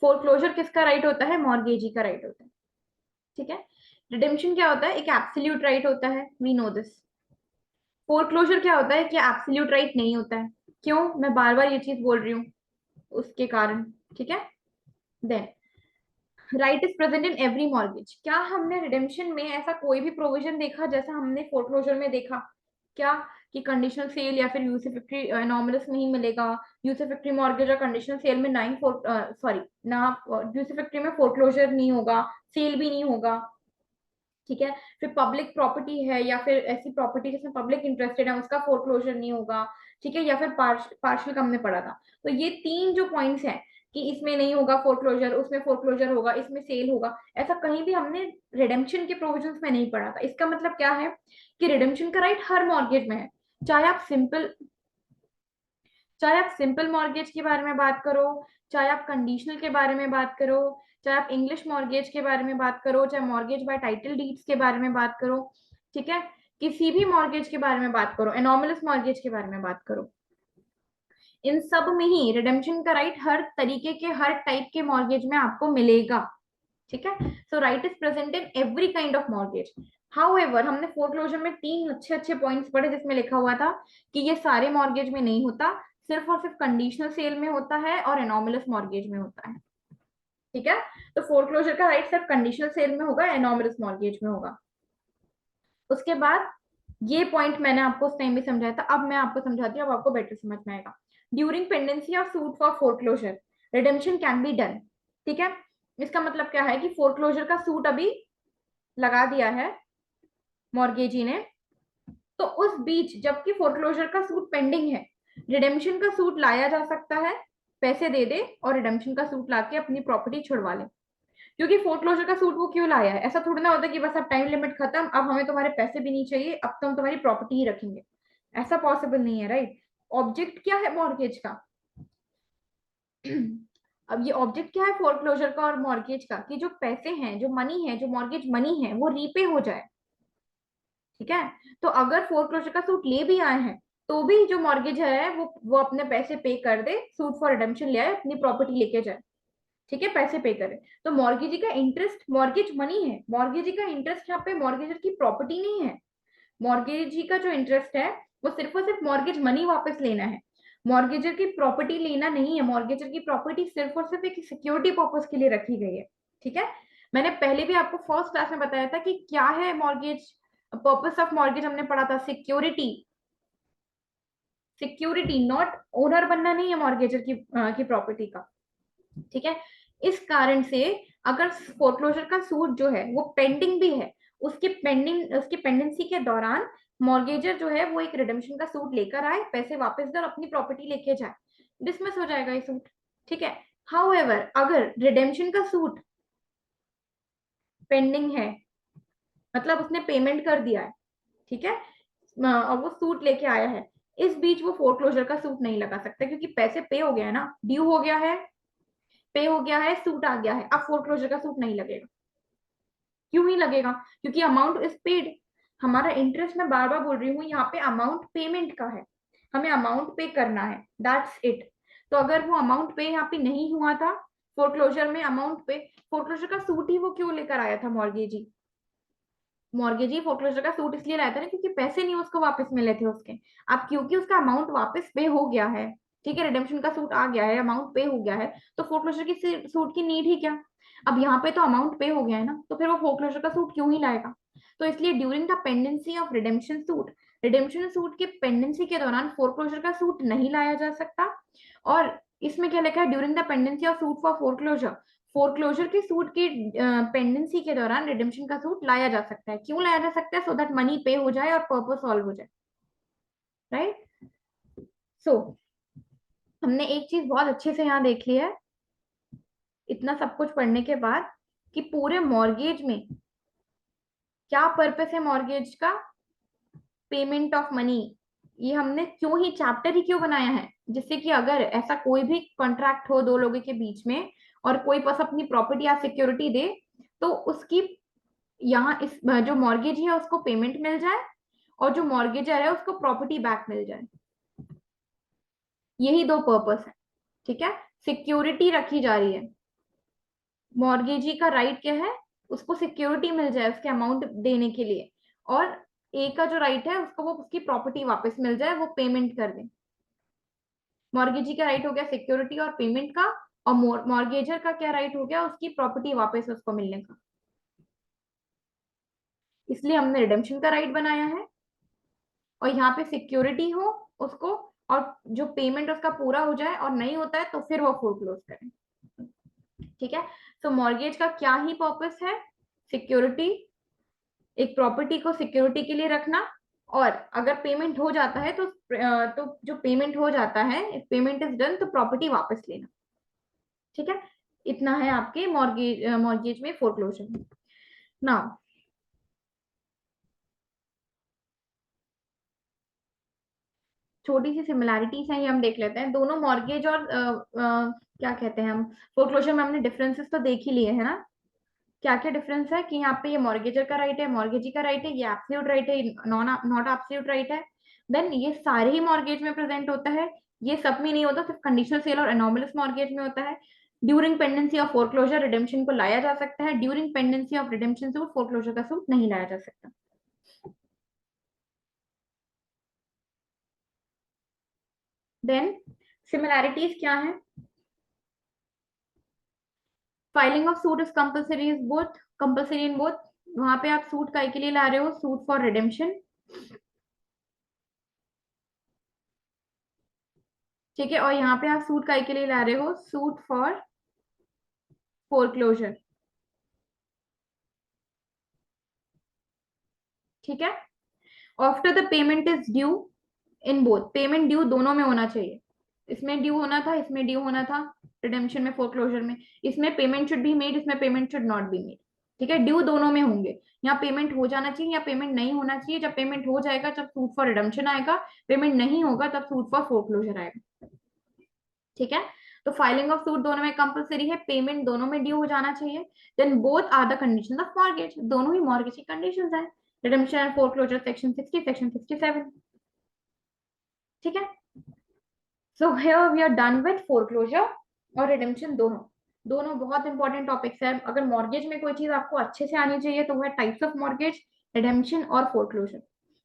फोरक्लोजर किसका राइट होता है, मॉर्गेजी का राइट होता है, ठीक है। रिडेम्पशन क्या होता है, एक एब्सोल्यूट राइट होता है, वी नो दिस। फोरक्लोजर क्या होता है कि एब्सोल्यूट राइट नहीं होता है। क्यों मैं बार बार ये चीज बोल रही हूँ, उसके कारण, ठीक है। Then right is present in every mortgage, क्या हमने रिडेम्पशन में ऐसा कोई भी प्रोविजन देखा जैसा हमने फोरक्लोजर में देखा क्या, कि कंडीशनल सेल या फिर यूसिफिक्टरी एनॉमलस में ही मिलेगा? यूसिफिक्टरी मॉर्गेज और कंडीशनल सेल में नाइन फोर सॉरी ना, यूसिफिक्टरी में फोरक्लोजर नहीं होगा, सेल भी नहीं होगा, ठीक है। फिर पब्लिक प्रॉपर्टी है या फिर ऐसी प्रॉपर्टी जिसमें पब्लिक इंटरेस्टेड है उसका फोरक्लोजर नहीं होगा, ठीक है। या फिर पार्शियल का हमने पढ़ा था। तो ये तीन जो पॉइंट्स हैं कि इसमें नहीं होगा फोरक्लोजर, उसमें फोरक्लोजर होगा, इसमें सेल होगा, ऐसा कहीं भी हमने रिडेम्पशन के प्रोविजंस में नहीं पढ़ा था। इसका मतलब क्या है कि रिडेम्पशन का राइट हर मॉर्गेज में है, चाहे आप सिंपल, चाहे आप सिंपल मॉर्गेज के बारे में बात करो, चाहे आप कंडीशनल के बारे में बात करो, चाहे आप इंग्लिश मॉर्गेज के बारे में बात करो, चाहे मॉर्गेज बाय टाइटल डीड्स के बारे में बात करो, ठीक है। किसी भी मॉर्गेज के बारे में बात करो, एनॉमलस मॉर्गेज के बारे में बात करो, इन सब में ही रिडेम्पशन का राइट हर तरीके के, हर टाइप के मॉर्गेज में आपको मिलेगा, ठीक है। So right is present in every kind of mortgage. However हमने फोरक्लोजर में तीन अच्छे अच्छे पॉइंट्स पढ़े जिसमें लिखा हुआ था कि ये सारे मॉर्गेज में नहीं होता, सिर्फ और सिर्फ कंडीशनल सेल में होता है और एनॉमलस मॉर्गेज में होता है, ठीक है। तो फोरक्लोजर का राइट सिर्फ कंडीशनल सेल में होगा, एनॉमलस मॉर्गेज में होगा। उसके बाद ये पॉइंट मैंने आपको उस टाइम भी समझाया था, अब मैं आपको समझाती हूँ, अब आपको बेटर समझ में आएगा। During pendency of suit for foreclosure redemption can be done. ठीक है, इसका मतलब क्या है कि फोरक्लोजर का सूट अभी लगा दिया है मॉर्गेजी ने, तो उस बीच जबकि फोरक्लोजर का सूट पेंडिंग है, रिडेम्पशन का सूट लाया जा सकता है, पैसे दे दे और रिडेम्पशन का सूट लाके अपनी प्रॉपर्टी छुड़वा ले। क्योंकि फोरक्लोजर का सूट वो क्यों लाया है, ऐसा थोड़ा ना होता कि बस अब टाइम लिमिट खत्म, अब हमें तुम्हारे पैसे भी नहीं चाहिए, अब तो हम तुम्हारी प्रॉपर्टी ही रखेंगे, ऐसा पॉसिबल नहीं है, राइट। ऑब्जेक्ट क्या है मॉर्गेज का? अब ये ऑब्जेक्ट क्या है फोरक्लोजर का और मॉर्गेज का, कि जो पैसे हैं, जो मनी है, जो मॉर्गेज मनी है, वो रीपे हो जाए। ठीक है, तो अगर फोरक्लोजर का सूट ले भी आए हैं तो भी जो मॉर्गेज है वो अपने पैसे पे कर दे, सूट फॉर रिडेम्पशन ले आए, अपनी प्रॉपर्टी लेके जाए। ठीक है, पैसे पे करे। तो मॉर्गेजी का इंटरेस्ट मॉर्गेज मनी है, मॉर्गेजी का इंटरेस्ट यहाँ पे मॉर्गेजर की प्रॉपर्टी नहीं है। मॉर्गेजी का जो इंटरेस्ट है वो सिर्फ और सिर्फ मॉर्गेज मनी वापस लेना है, मॉर्गेजर की प्रॉपर्टी लेना नहीं है। मॉर्गेजर की प्रॉपर्टी सिर्फ और सिर्फ एक सिक्योरिटी पर्पज के लिए रखी गई है। ठीक है, मैंने पहले भी आपको फर्स्ट क्लास में बताया था कि क्या है मॉर्गेज, पर्पस ऑफ मॉर्गेज हमने पढ़ा था, सिक्योरिटी। सिक्योरिटी, नॉट ओनर बनना नहीं है मॉर्गेजर की प्रॉपर्टी का। ठीक है, इस कारण से अगर फोरक्लोजर का सूट जो है वो पेंडिंग भी है, उसकी पेंडेंसी के दौरान मॉर्गेजर जो है वो एक रिडेम्पशन का सूट लेकर आए, पैसे वापस दे और अपनी प्रॉपर्टी लेके जाए, डिसमिस हो जाएगा ये सूट। ठीक है, हाउएवर अगर रिडेम्पशन का सूट पेंडिंग है, मतलब उसने पेमेंट कर दिया है, ठीक है, और वो सूट लेके आया है, इस बीच वो फोरक्लोजर का सूट नहीं लगा सकता, क्योंकि पैसे पे हो गया है ना, ड्यू हो गया है, पे हो गया है, सूट आ गया है, अब फोरक्लोजर का सूट नहीं लगेगा। क्यों ही लगेगा? क्योंकि अमाउंट इज पेड। हमारा इंटरेस्ट, मैं बार बार बोल रही हूँ, यहाँ पे अमाउंट पेमेंट का है, हमें अमाउंट पे करना है, दैट्स इट। तो अगर वो अमाउंट पे यहाँ पे नहीं हुआ था फोरक्लोजर में, अमाउंट पे, फोरक्लोजर का सूट ही वो क्यों लेकर आया था मॉर्गेजी? मॉर्गेजी फोरक्लोजर का सूट इसलिए लाया था ना क्योंकि पैसे नहीं उसको वापस मिले थे उसके। अब क्योंकि उसका अमाउंट वापस पे हो गया है, ठीक है, रिडेम्पशन का सूट आ गया है, अमाउंट पे हो गया है, तो फोरक्लोजर की सूट की नीड ही क्या? अब यहाँ पे तो अमाउंट पे हो गया है ना, तो फिर वो फोरक्लोजर का सूट क्यों ही लाएगा? तो इसलिए during the pendency of redemption suit के पेंडेंसी के दौरान फोरक्लोजर का सूट नहीं लाया जा सकता। और इसमें क्या लिखा है, during the pendency of suit for foreclosure, foreclosure के सूट की पेंडेंसी के दौरान रिडेम्पशन का सूट लाया जा सकता है। क्यों लाया जा सकता है? सो दैट मनी पे हो जाए और पर्पस सॉल्व हो जाए, राइट। सो हमने एक चीज बहुत अच्छे से यहाँ देख लिया है, इतना सब कुछ पढ़ने के बाद, कि पूरे मॉर्गेज में क्या पर्पस है मॉर्गेज का, पेमेंट ऑफ मनी। ये हमने क्यों ही चैप्टर ही क्यों बनाया है, जिससे कि अगर ऐसा कोई भी कॉन्ट्रैक्ट हो दो लोगों के बीच में और कोई बस अपनी प्रॉपर्टी या सिक्योरिटी दे, तो उसकी यहाँ इस जो मॉर्गेज है उसको पेमेंट मिल जाए और जो मॉर्गेजर है उसको प्रॉपर्टी बैक मिल जाए। यही दो पर्पस है। ठीक है, सिक्योरिटी रखी जा रही है, मॉर्गेजी का राइट क्या है, उसको सिक्योरिटी मिल जाए उसके अमाउंट देने के लिए, और ए का जो राइट है उसको वो उसकी प्रॉपर्टी वापस मिल जाए, वो पेमेंट कर दे। मॉर्गेजी का राइट हो गया सिक्योरिटी और पेमेंट का, और मॉर्गेजर का क्या राइट हो गया, उसकी प्रॉपर्टी वापस उसको मिलने का। इसलिए हमने रिडेम्पशन का राइट बनाया है, और यहाँ पे सिक्योरिटी हो उसको, और जो पेमेंट उसका पूरा हो जाए, और नहीं होता है तो फिर वो फोरक्लोज करें। ठीक है, तो मॉर्गेज का क्या ही पर्पस है, सिक्योरिटी, एक प्रॉपर्टी को सिक्योरिटी के लिए रखना, और अगर पेमेंट हो जाता है तो जो पेमेंट हो जाता है, इफ पेमेंट इज डन, तो प्रॉपर्टी वापस लेना। ठीक है, इतना है आपके मॉर्गेज में फोरक्लोजर में। नाउ छोटी सी सिमिलैरिटीज हैं, ये हम देख लेते हैं। दोनों मॉर्गेज और क्या कहते हैं हम, फोरक्लोजर में हमने डिफरेंसेस तो देख ही लिए है ना। क्या क्या डिफरेंस है कि यहाँ पे ये मॉर्गेजर का राइट है, मॉर्गेजी का राइट है, ये एब्सोल्यूट राइट है, नॉट एब्सोल्यूट राइट है। देन ये सारे ही मॉर्गेज में प्रेजेंट होता है, ये सब में नहीं होता, सिर्फ कंडीशनल सेल और एनोमलस मॉर्गेज में होता है। During pendency of foreclosure redemption को लाया जा सकता है, during pendency of redemption suit foreclosure का सूट नहीं लाया जा सकता। देन सिमिलैरिटीज क्या है, filing of suit is compulsory in both, वहां पे आप सूट काय के लिए ला रहे हो? सूट फॉर रिडेम्पशन, ठीक है। और यहाँ पे आप सूट काय के लिए ला रहे हो? सूट फॉर फोरक्लोजर, ठीक है। After the payment is due in both, payment due दोनों में होना चाहिए। इसमें ड्यू होना था, इसमें ड्यू होना था, रिडेम्पशन में, फोरक्लोजर में। इसमें पेमेंट शुड बी मेड, इसमें payment should not be made, ठीक है। ड्यू दोनों में होंगे। यहाँ पेमेंट हो जाना चाहिए या पेमेंट नहीं होना चाहिए। जब पेमेंट हो जाएगा जब सूट फॉर रिडेम्पशन आएगा, पेमेंट नहीं होगा तब सूट फॉर फोरक्लोजर आएगा, ठीक है। तो फाइलिंग ऑफ सूट दोनों में कंपलसरी है, पेमेंट दोनों में ड्यू हो जाना चाहिए। Then both are the condition of mortgage, दोनों ही मॉर्गेज की कंडीशंस है, redemption and foreclosure, section 60, section 67, ठीक है। So here we are done with foreclosure और रिडेम्पशन, दोनों दोनों बहुत इंपॉर्टेंट टॉपिक्स है। अगर मॉर्गेज में कोई चीज आपको अच्छे से आनी चाहिए तो वो है टाइप्स ऑफ मॉर्गेज, रिडेम्पशन और फोरक्लोजर।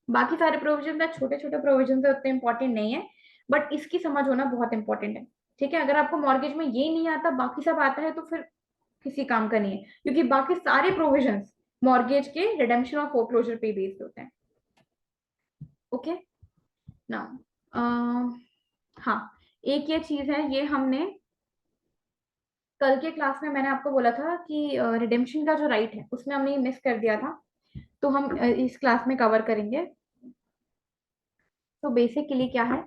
बाकी सारे प्रोविजन है, छोटे छोटे प्रोविजन है, उतने इंपॉर्टेंट नहीं है, बट इसकी समझ होना बहुत इंपॉर्टेंट है, ठीक है। अगर आपको मॉर्गेज में ये नहीं आता, बाकी सब आता है, तो फिर किसी काम का नहीं है, क्योंकि बाकी सारे प्रोविजंस मॉर्गेज के रिडेम्पशन और फोरक्लोजर पे बेस्ड होते हैं। ओके, नाउ हाँ, एक ये चीज है, ये हमने कल के क्लास में मैंने आपको बोला था कि रिडेम्पशन का जो राइट है उसमें हमने मिस कर दिया था, तो हम इस क्लास में कवर करेंगे। तो बेसिकली क्या है,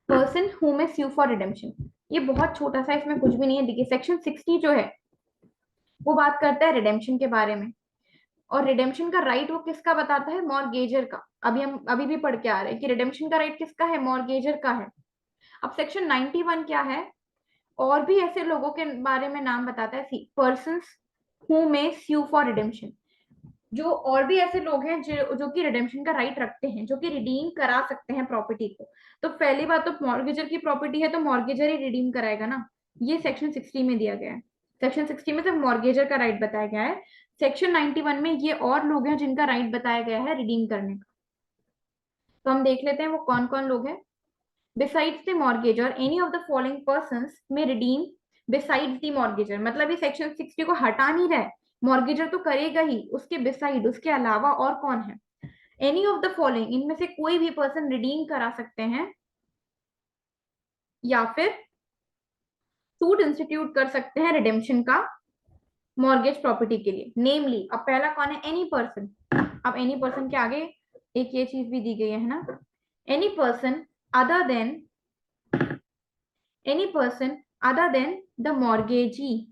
person who may sue for redemption, ये बहुत छोटा सा, इसमें कुछ भी नहीं है। देखिए सेक्शन 60 जो है वो बात करता है रिडेम्पशन के बारे में, और रिडेम्पशन का राइट वो किसका बताता है? मॉर्गेजर का। अभी हम अभी भी पढ़ के आ रहे हैं कि रिडेम्पशन का राइट किसका है? मॉर्गेजर का है। अब सेक्शन 91 क्या है? और भी ऐसे लोगों के बारे में नाम बताता है, persons who may sue for redemption, जो और भी ऐसे लोग हैं जो कि रिडेम्पशन का राइट रखते हैं, जो कि रिडीम करा सकते हैं प्रॉपर्टी को। तो पहली बात तो मॉर्गेजर की प्रॉपर्टी है तो मॉर्गेजर ही रिडीम कराएगा ना, ये सेक्शन 60 में दिया गया है। सेक्शन 60 में सिर्फ मॉर्गेजर का राइट बताया गया है, सेक्शन 91 में ये और लोग हैं जिनका राइट बताया गया है रिडीम करने का। तो हम देख लेते हैं वो कौन कौन लोग हैं। Besides the mortgagor any of the following persons में रिडीम बिसाइड्स द मॉर्गेजर, मतलब ये सेक्शन 60 को हटा नहीं रहा है, मॉर्गेजर तो करेगा ही, उसके बिसाइड, उसके अलावा और कौन है? एनी ऑफ द फॉलोइंग, इनमें से कोई भी पर्सन रिडीम करा सकते हैं या फिर सूट इंस्टीट्यूट कर सकते हैं रिडेम्पशन का मॉर्गेज प्रॉपर्टी के लिए। नेमली, अब पहला कौन है? Any person. अब एनी पर्सन के आगे एक ये चीज भी दी गई है ना, any person other than, any person other than the mortgagee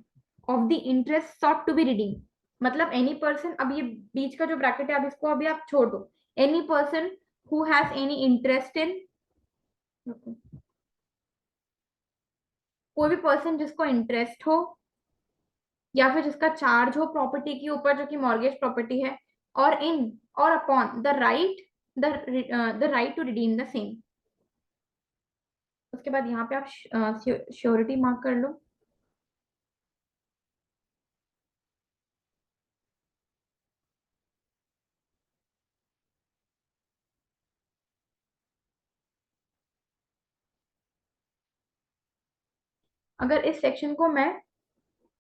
of the interest sought to be redeemed, मतलब एनी पर्सन, अब ये बीच का जो ब्रैकेट है अब इसको अभी आप छोड़ दो, any person who has any interest in, कोई भी पर्सन जिसको इंटरेस्ट हो या फिर जिसका चार्ज हो प्रॉपर्टी के ऊपर जो कि मॉर्गेज प्रॉपर्टी है, और इन और upon the right, the right to redeem the same. उसके बाद यहाँ पे आप श्योरिटी मार्क कर लो। अगर इस सेक्शन को मैं,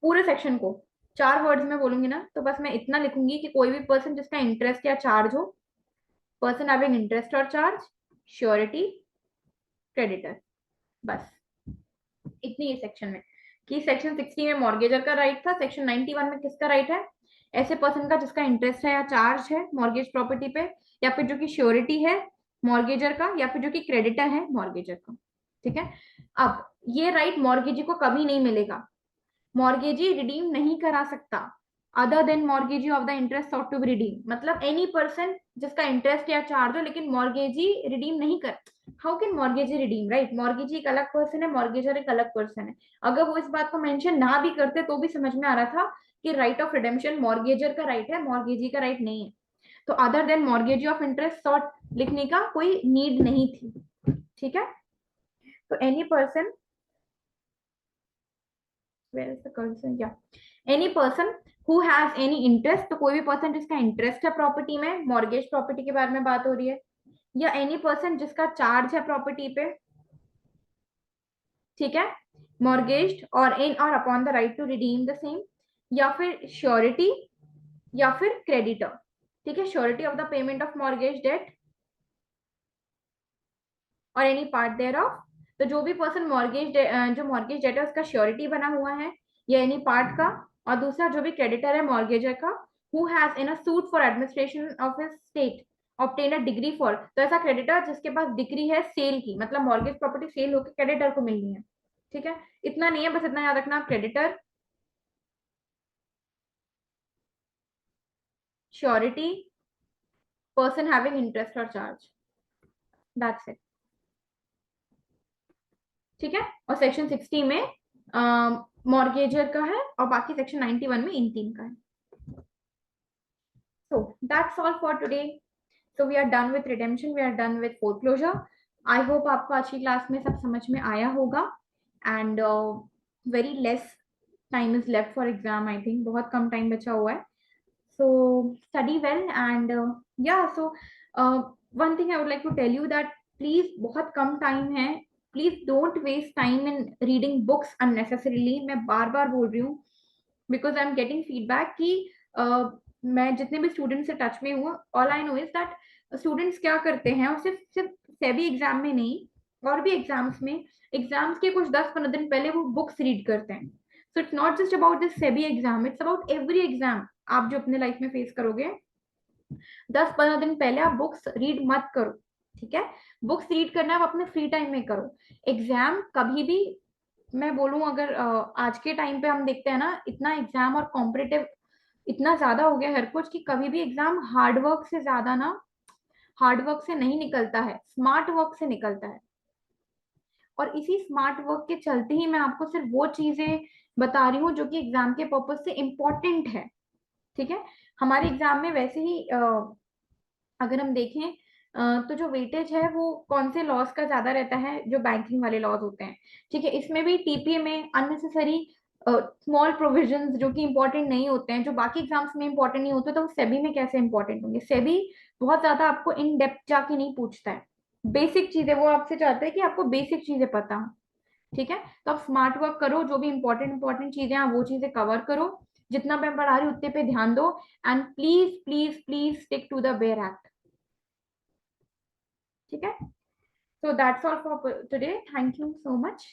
पूरे सेक्शन को 4 वर्ड्स में बोलूंगी ना, तो बस मैं इतना लिखूंगी कि कोई भी पर्सन जिसका इंटरेस्ट या चार्ज हो, पर्सन हैविंग इंटरेस्ट और चार्ज, श्योरिटी, क्रेडिटर, बस इतनी ही सेक्शन में। कि सेक्शन 60 में मॉर्गेजर का राइट था, सेक्शन 91 में किसका राइट है? ऐसे पर्सन का जिसका इंटरेस्ट है या चार्ज है मॉर्गेज प्रॉपर्टी पे, या फिर जो कि श्योरिटी है मॉर्गेजर का, या फिर जो कि क्रेडिटर है मॉर्गेजर का, ठीक है। अब ये राइट मॉर्गेजी को कभी नहीं मिलेगा, मॉर्गेजी रिडीम नहीं करा सकता other than mortgagee of the interest sought to be redeem, मतलब एनी पर्सन जिसका इंटरेस्ट या चार्ज हो लेकिन मॉर्गेजी रिडीम नहीं कर। How can mortgagee redeem, right? Mortgagee एक अलग पर्सन है, मॉर्गेजर एक अलग पर्सन है। अगर वो इस बात को मेंशन ना भी करते तो भी समझ में आ रहा था कि राइट ऑफ रिडेम्पशन मॉर्गेजर का राइट है, मॉर्गेजी का राइट नहीं है। तो other than mortgagee of interest sought लिखने का कोई नीड नहीं थी, ठीक है। तो any person, where is the cursor? Yeah, any person who has any interest, तो कोई भी पर्सन जिसका इंटरेस्ट है प्रॉपर्टी में, मॉर्गेज प्रॉपर्टी के बारे में बात हो रही है, या एनी पर्सन जिसका चार्ज है प्रॉपर्टी पे, ठीक है, मॉर्गेज और इन और upon the right to redeem the same, या फिर श्योरिटी, या फिर क्रेडिटर, ठीक है, surety of the payment of mortgage debt और एनी पार्ट देयर ऑफ। तो जो भी पर्सन मॉर्गेज जो मॉर्गेज डेट है उसका श्योरिटी बना हुआ है या एनी पार्ट का, और दूसरा जो भी क्रेडिटर है मॉर्गेजर का, who has in a suit for administration of his state obtain a degree for, तो ऐसा क्रेडिटर जिसके पास डिग्री है सेल की, मतलब मॉर्गेज प्रॉपर्टी सेल होकर क्रेडिटर को मिलनी है, ठीक है। इतना नहीं है, बस इतना याद रखना, creditor, surety, person having interest और चार्ज, दैट्स इट, ठीक है। और सेक्शन 60 में मॉर्गेजर का है और बाकी सेक्शन 91 में इन तीन का है। So that's all for today. So we are done with redemption, we are done with foreclosure. I hope आपको आज की क्लास में सब समझ में आया होगा, and very less time is left for exam. I think बहुत कम टाइम बचा हुआ है. So study well and yeah. So one thing I would like to tell you that please बहुत कम टाइम है. Please don't waste time in reading books unnecessarily. मैं बार बार बोल रही हूँ because I'm getting feedback कि मैं जितने भी स्टूडेंट से टच में हूँ, all I know is that students क्या करते हैं, और सिर्फ सिर्फ सेबी एग्जाम में नहीं और भी एग्जाम्स में, एग्जाम्स के कुछ 10-15 दिन पहले वो बुक्स रीड करते हैं. So it's not just about this SEBI exam, it's about every exam आप जो अपने लाइफ में फेस करोगे. 10-15 दिन पहले आप बुक्स रीड मत करो, ठीक है. बुक्स रीड करना आप अपने फ्री टाइम में करो. एग्जाम कभी भी, मैं बोलूं अगर आज के टाइम पे हम देखते हैं ना, इतना एग्जाम और कॉम्पिटिटिव इतना ज्यादा हो गया हर कुछ कि कभी भी एग्जाम हार्ड वर्क से ज्यादा ना, हार्ड वर्क से नहीं निकलता है, स्मार्ट वर्क से निकलता है. और इसी स्मार्ट वर्क के चलते ही मैं आपको सिर्फ वो चीजें बता रही हूँ जो कि एग्जाम के पर्पज से इम्पोर्टेंट है, ठीक है. हमारे एग्जाम में वैसे ही अगर हम देखें तो जो वेटेज है वो कौन से लॉस का ज्यादा रहता है, जो बैंकिंग वाले लॉज होते हैं, ठीक है. इसमें भी टीपीए में अननेसेसरी स्मॉल प्रोविजंस जो कि इंपॉर्टेंट नहीं होते हैं, जो बाकी एग्जाम्स में इंपॉर्टेंट नहीं होते, तो सेबी में कैसे इंपॉर्टेंट होंगे. सेबी बहुत ज्यादा आपको इन डेप्थ जाके नहीं पूछता है, बेसिक चीजें वो आपसे चाहते हैं कि आपको बेसिक चीजें पता हो, ठीक है. तो आप स्मार्ट वर्क करो, जो भी इंपॉर्टेंट चीजें हैं वो चीजें कवर करो, जितना मैं पढ़ा रही हूँ उतने पे ध्यान दो, and please please please stick to the bare act, ठीक है. So that's all for today. Thank you so much.